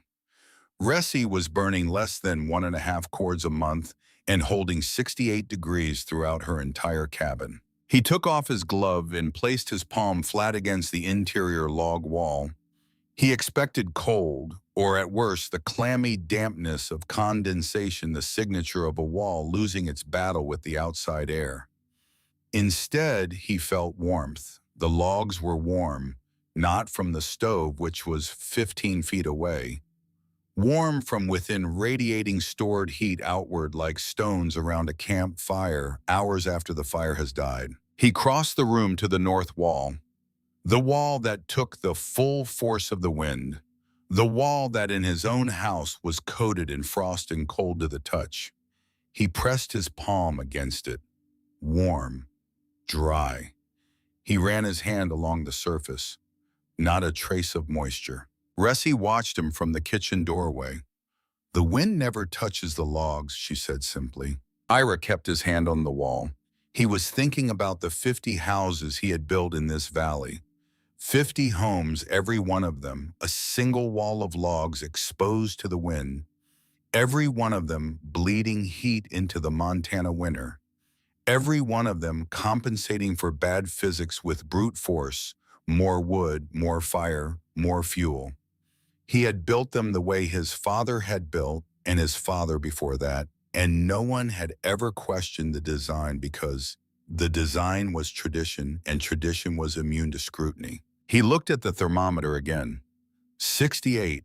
Speaker 1: Resi was burning less than 1.5 cords a month and holding 68 degrees throughout her entire cabin. He took off his glove and placed his palm flat against the interior log wall. He expected cold, or at worst the clammy dampness of condensation, the signature of a wall losing its battle with the outside air. Instead, he felt warmth. The logs were warm, not from the stove, which was 15 feet away. Warm from within, radiating stored heat outward like stones around a campfire hours after the fire has died. He crossed the room to the north wall, the wall that took the full force of the wind, the wall that in his own house was coated in frost and cold to the touch. He pressed his palm against it, warm, dry. He ran his hand along the surface, not a trace of moisture. Resi watched him from the kitchen doorway. "The wind never touches the logs," she said simply. Ira kept his hand on the wall. He was thinking about the 50 houses he had built in this valley. 50 homes, every one of them, a single wall of logs exposed to the wind. Every one of them bleeding heat into the Montana winter. Every one of them compensating for bad physics with brute force, more wood, more fire, more fuel. He had built them the way his father had built, and his father before that, and no one had ever questioned the design because the design was tradition, and tradition was immune to scrutiny. He looked at the thermometer again. 68.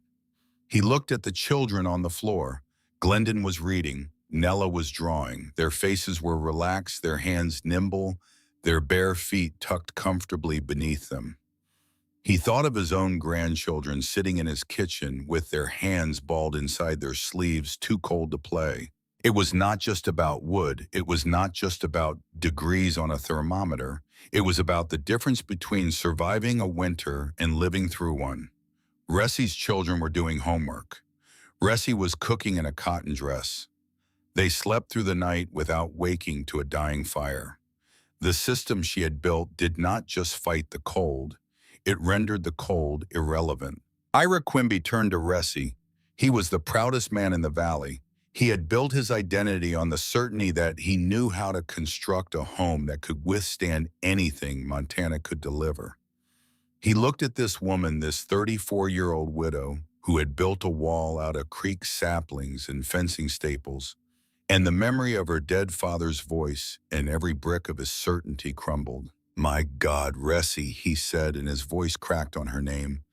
Speaker 1: He looked at the children on the floor. Glendon was reading. Nella was drawing. Their faces were relaxed, their hands nimble, their bare feet tucked comfortably beneath them. He thought of his own grandchildren sitting in his kitchen with their hands balled inside their sleeves, too cold to play. It was not just about wood. It was not just about degrees on a thermometer. It was about the difference between surviving a winter and living through one. Resi's children were doing homework. Resi was cooking in a cotton dress. They slept through the night without waking to a dying fire. The system she had built did not just fight the cold. It rendered the cold irrelevant. Ira Quimby turned to Resi. He was the proudest man in the valley. He had built his identity on the certainty that he knew how to construct a home that could withstand anything Montana could deliver. He looked at this woman, this 34-year-old widow, who had built a wall out of creek saplings and fencing staples, and the memory of her dead father's voice and every brick of his certainty crumbled. "My God, Resi," he said, and his voice cracked on her name.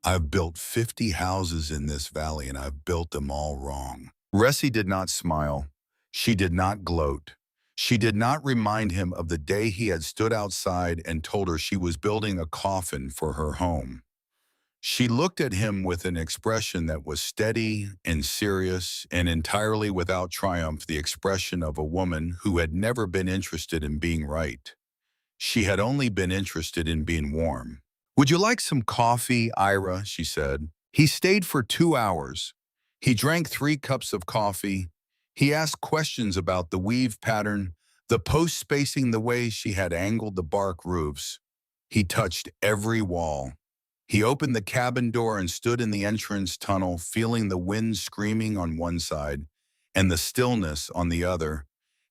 Speaker 1: "I've built 50 houses in this valley, and I've built them all wrong." Resi did not smile. She did not gloat. She did not remind him of the day he had stood outside and told her she was building a coffin for her home. She looked at him with an expression that was steady and serious and entirely without triumph, the expression of a woman who had never been interested in being right. She had only been interested in being warm. "Would you like some coffee, Ira?" she said. He stayed for 2 hours. He drank 3 cups of coffee. He asked questions about the weave pattern, the post spacing, the way she had angled the bark roofs. He touched every wall. He opened the cabin door and stood in the entrance tunnel, feeling the wind screaming on one side and the stillness on the other,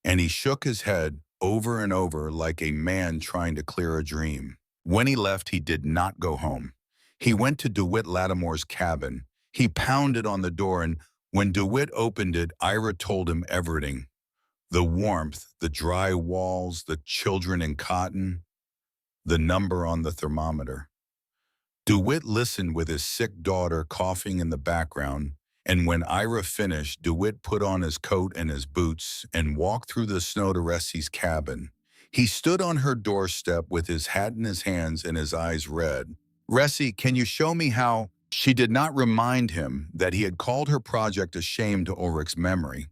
Speaker 1: and he shook his head over and over like a man trying to clear a dream. When he left, he did not go home. He went to DeWitt Lattimore's cabin. He pounded on the door, and when DeWitt opened it, Ira told him everything. The warmth, the dry walls, the children in cotton, the number on the thermometer. DeWitt listened with his sick daughter coughing in the background, and when Ira finished, DeWitt put on his coat and his boots and walked through the snow to Ressie's cabin. He stood on her doorstep with his hat in his hands and his eyes red. "Ressie, can you show me how?" She did not remind him that he had called her project a shame to Ulrich's memory.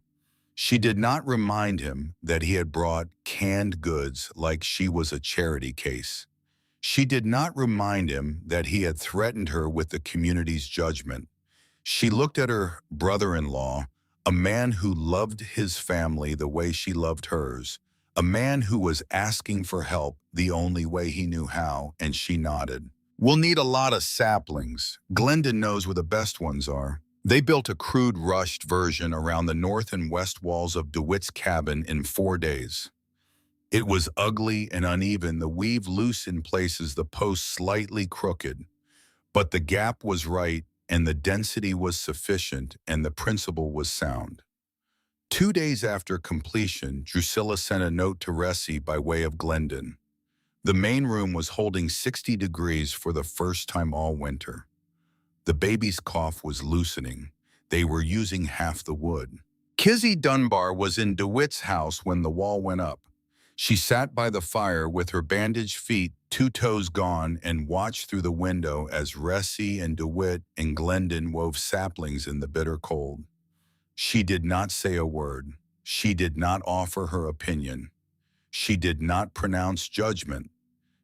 Speaker 1: She did not remind him that he had brought canned goods like she was a charity case. She did not remind him that he had threatened her with the community's judgment. She looked at her brother-in-law, a man who loved his family the way she loved hers, a man who was asking for help the only way he knew how, and she nodded. "We'll need a lot of saplings. Glendon knows where the best ones are." They built a crude rushed version around the north and west walls of DeWitt's cabin in 4 days. It was ugly and uneven, the weave loose in places, the posts slightly crooked. But the gap was right, and the density was sufficient, and the principle was sound. 2 days after completion, Drusilla sent a note to Ressie by way of Glendon. The main room was holding 60 degrees for the first time all winter. The baby's cough was loosening. They were using half the wood. Kizzy Dunbar was in DeWitt's house when the wall went up. She sat by the fire with her bandaged feet, 2 toes gone, and watched through the window as Ressie and DeWitt and Glendon wove saplings in the bitter cold. She did not say a word. She did not offer her opinion. She did not pronounce judgment.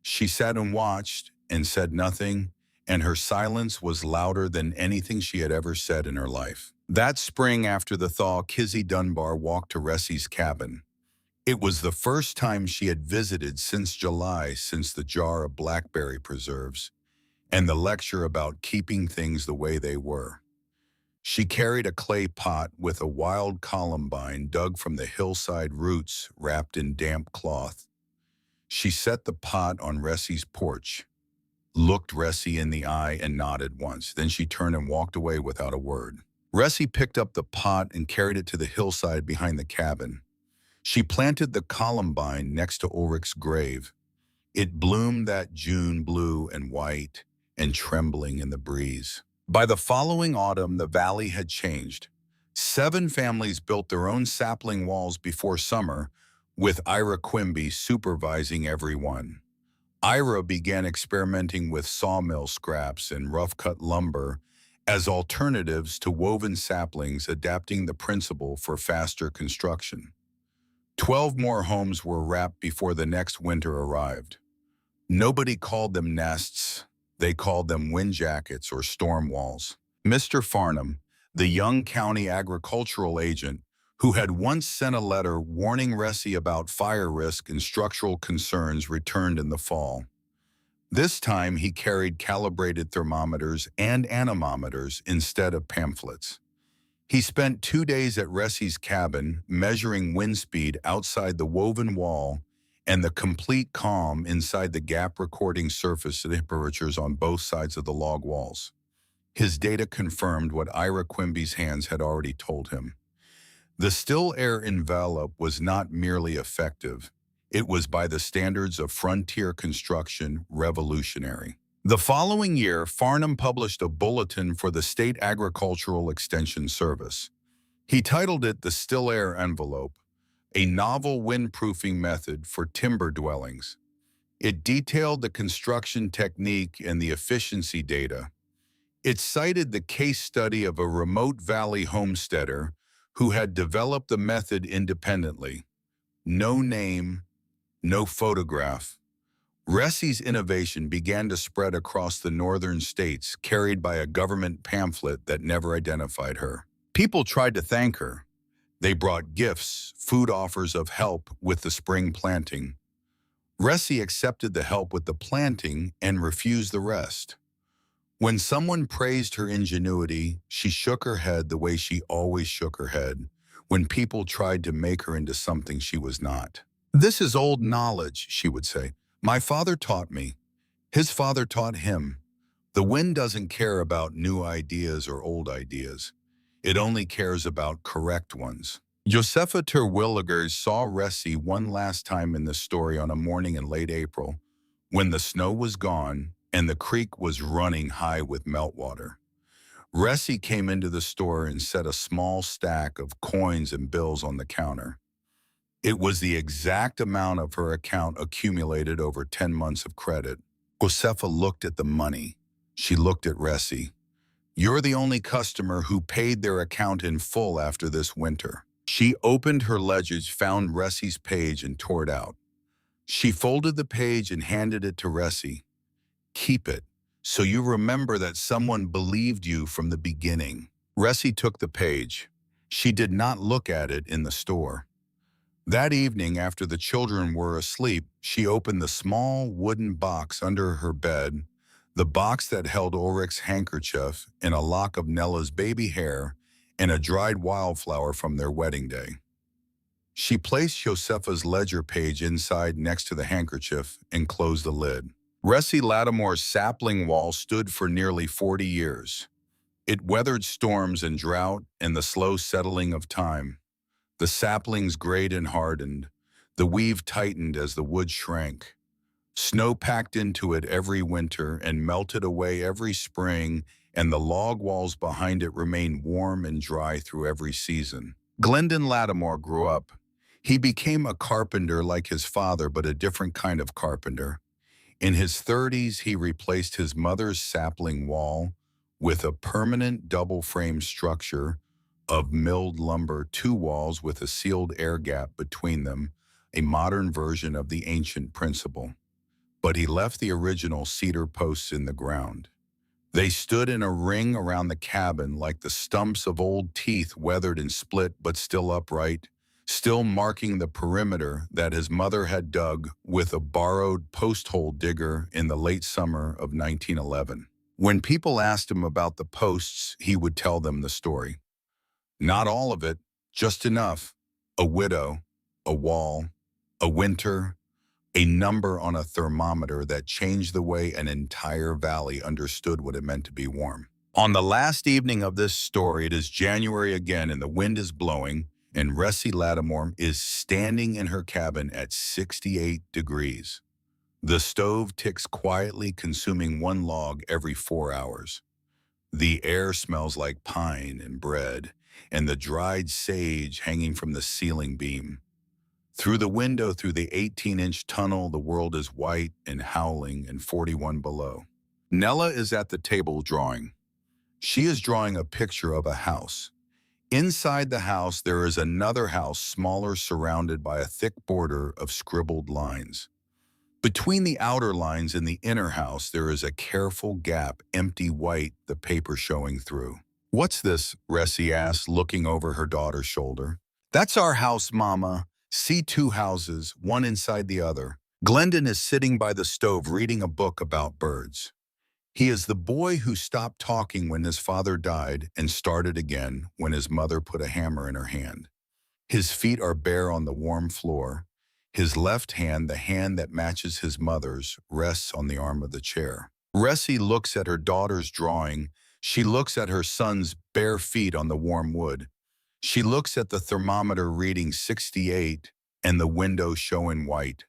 Speaker 1: She sat and watched and said nothing, and her silence was louder than anything she had ever said in her life. That spring after the thaw, Kizzy Dunbar walked to Ressie's cabin. It was the first time she had visited since July, since the jar of blackberry preserves and the lecture about keeping things the way they were. She carried a clay pot with a wild columbine dug from the hillside roots wrapped in damp cloth. She set the pot on Ressie's porch, looked Ressie in the eye and nodded once. Then she turned and walked away without a word. Ressie picked up the pot and carried it to the hillside behind the cabin. She planted the columbine next to Ulrich's grave. It bloomed that June, blue and white and trembling in the breeze. By the following autumn, the valley had changed. 7 families built their own sapling walls before summer, with Ira Quimby supervising every one. Ira began experimenting with sawmill scraps and rough-cut lumber as alternatives to woven saplings, adapting the principle for faster construction. 12 more homes were wrapped before the next winter arrived. Nobody called them nests. They called them wind jackets or storm walls. Mr. Farnham, the young county agricultural agent, who had once sent a letter warning Ressie about fire risk and structural concerns, returned in the fall. This time he carried calibrated thermometers and anemometers instead of pamphlets. He spent 2 days at Ressie's cabin, measuring wind speed outside the woven wall and the complete calm inside the gap, recording surface temperatures on both sides of the log walls. His data confirmed what Ira Quimby's hands had already told him. The still air envelope was not merely effective. It was, by the standards of frontier construction, revolutionary. The following year, Farnham published a bulletin for the State Agricultural Extension Service. He titled it The Still Air Envelope, a novel windproofing method for timber dwellings. It detailed the construction technique and the efficiency data. It cited the case study of a remote valley homesteader who had developed the method independently. No name, no photograph. Ressie's innovation began to spread across the northern states, carried by a government pamphlet that never identified her. People tried to thank her. They brought gifts, food offers of help with the spring planting. Ressi accepted the help with the planting and refused the rest. When someone praised her ingenuity, she shook her head the way she always shook her head when people tried to make her into something she was not. "This is old knowledge," she would say. "My father taught me. His father taught him. The wind doesn't care about new ideas or old ideas. It only cares about correct ones." Josefa Terwilliger saw Ressi one last time in the story on a morning in late April, when the snow was gone and the creek was running high with meltwater. Ressi came into the store and set a small stack of coins and bills on the counter. It was the exact amount of her account accumulated over 10 months of credit. Josefa looked at the money. She looked at Ressi. "You're the only customer who paid their account in full after this winter." She opened her ledgers, found Ressi's page, and tore it out. She folded the page and handed it to Ressi. "Keep it, so you remember that someone believed you from the beginning." Ressi took the page. She did not look at it in the store. That evening, after the children were asleep, she opened the small wooden box under her bed, the box that held Ulrich's handkerchief and a lock of Nella's baby hair and a dried wildflower from their wedding day. She placed Josefa's ledger page inside next to the handkerchief and closed the lid. Ressi Lattimore's sapling wall stood for nearly 40 years. It weathered storms and drought and the slow settling of time. The saplings grayed and hardened. The weave tightened as the wood shrank. Snow packed into it every winter and melted away every spring, and the log walls behind it remained warm and dry through every season. Glendon Lattimore grew up. He became a carpenter like his father, but a different kind of carpenter. In his 30s, he replaced his mother's sapling wall with a permanent double-frame structure of milled lumber, 2 walls with a sealed air gap between them, a modern version of the ancient principle. But he left the original cedar posts in the ground. They stood in a ring around the cabin like the stumps of old teeth, weathered and split but still upright, still marking the perimeter that his mother had dug with a borrowed post-hole digger in the late summer of 1911. When people asked him about the posts, he would tell them the story. Not all of it, just enough. A widow, a wall, a winter, a number on a thermometer that changed the way an entire valley understood what it meant to be warm. On the last evening of this story, it is January again and the wind is blowing, and Ressi Lattimore is standing in her cabin at 68 degrees. The stove ticks quietly, consuming 1 log every 4 hours. The air smells like pine and bread, and the dried sage hanging from the ceiling beam. Through the window, through the 18-inch tunnel, the world is white and howling and 41 below. Nella is at the table drawing. She is drawing a picture of a house. Inside the house, there is another house, smaller, surrounded by a thick border of scribbled lines. Between the outer lines in the inner house, there is a careful gap, empty white, the paper showing through. "What's this?" Ressi asked, looking over her daughter's shoulder. "That's our house, Mama. See 2 houses, one inside the other." Glendon is sitting by the stove reading a book about birds. He is the boy who stopped talking when his father died and started again when his mother put a hammer in her hand. His feet are bare on the warm floor. His left hand, the hand that matches his mother's, rests on the arm of the chair. Ressi looks at her daughter's drawing. She looks at her son's bare feet on the warm wood. She looks at the thermometer reading 68 and the window showing white.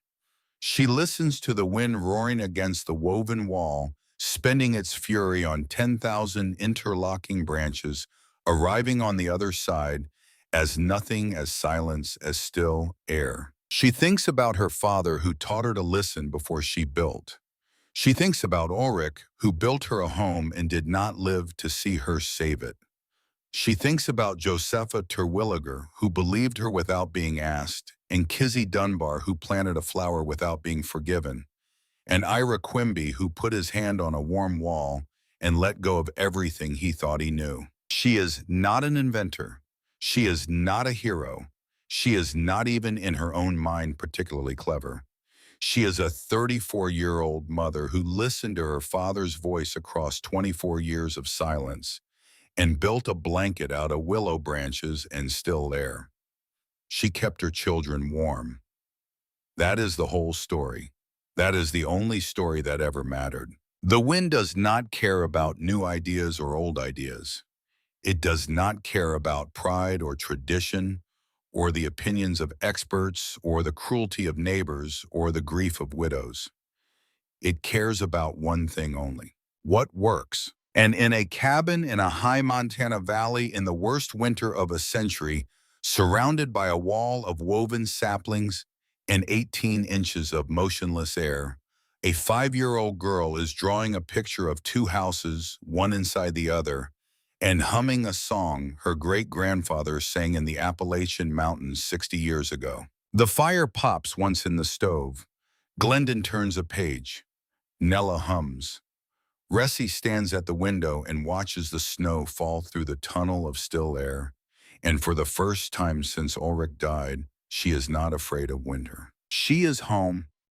Speaker 1: She listens to the wind roaring against the woven wall, spending its fury on 10,000 interlocking branches, arriving on the other side as nothing, as silence, as still air. She thinks about her father who taught her to listen before she built. She thinks about Ulrich, who built her a home and did not live to see her save it. She thinks about Josefa Terwilliger, who believed her without being asked, and Kizzy Dunbar, who planted a flower without being forgiven, and Ira Quimby, who put his hand on a warm wall and let go of everything he thought he knew. She is not an inventor. She is not a hero. She is not even in her own mind particularly clever. She is a 34-year-old mother who listened to her father's voice across 24 years of silence and built a blanket out of willow branches and still air. She kept her children warm. That is the whole story. That is the only story that ever mattered. The wind does not care about new ideas or old ideas. It does not care about pride or tradition or the opinions of experts or the cruelty of neighbors or the grief of widows. It cares about one thing only: what works. And in a cabin in a high Montana valley in the worst winter of a century, surrounded by a wall of woven saplings and 18 inches of motionless air, a 5-year-old girl is drawing a picture of two houses, one inside the other, and humming a song her great-grandfather sang in the Appalachian Mountains 60 years ago. The fire pops once in the stove. Glendon turns a page. Nella hums. Ressie stands at the window and watches the snow fall through the tunnel of still air. And for the first time since Ulrich died, she is not afraid of winter. She is home.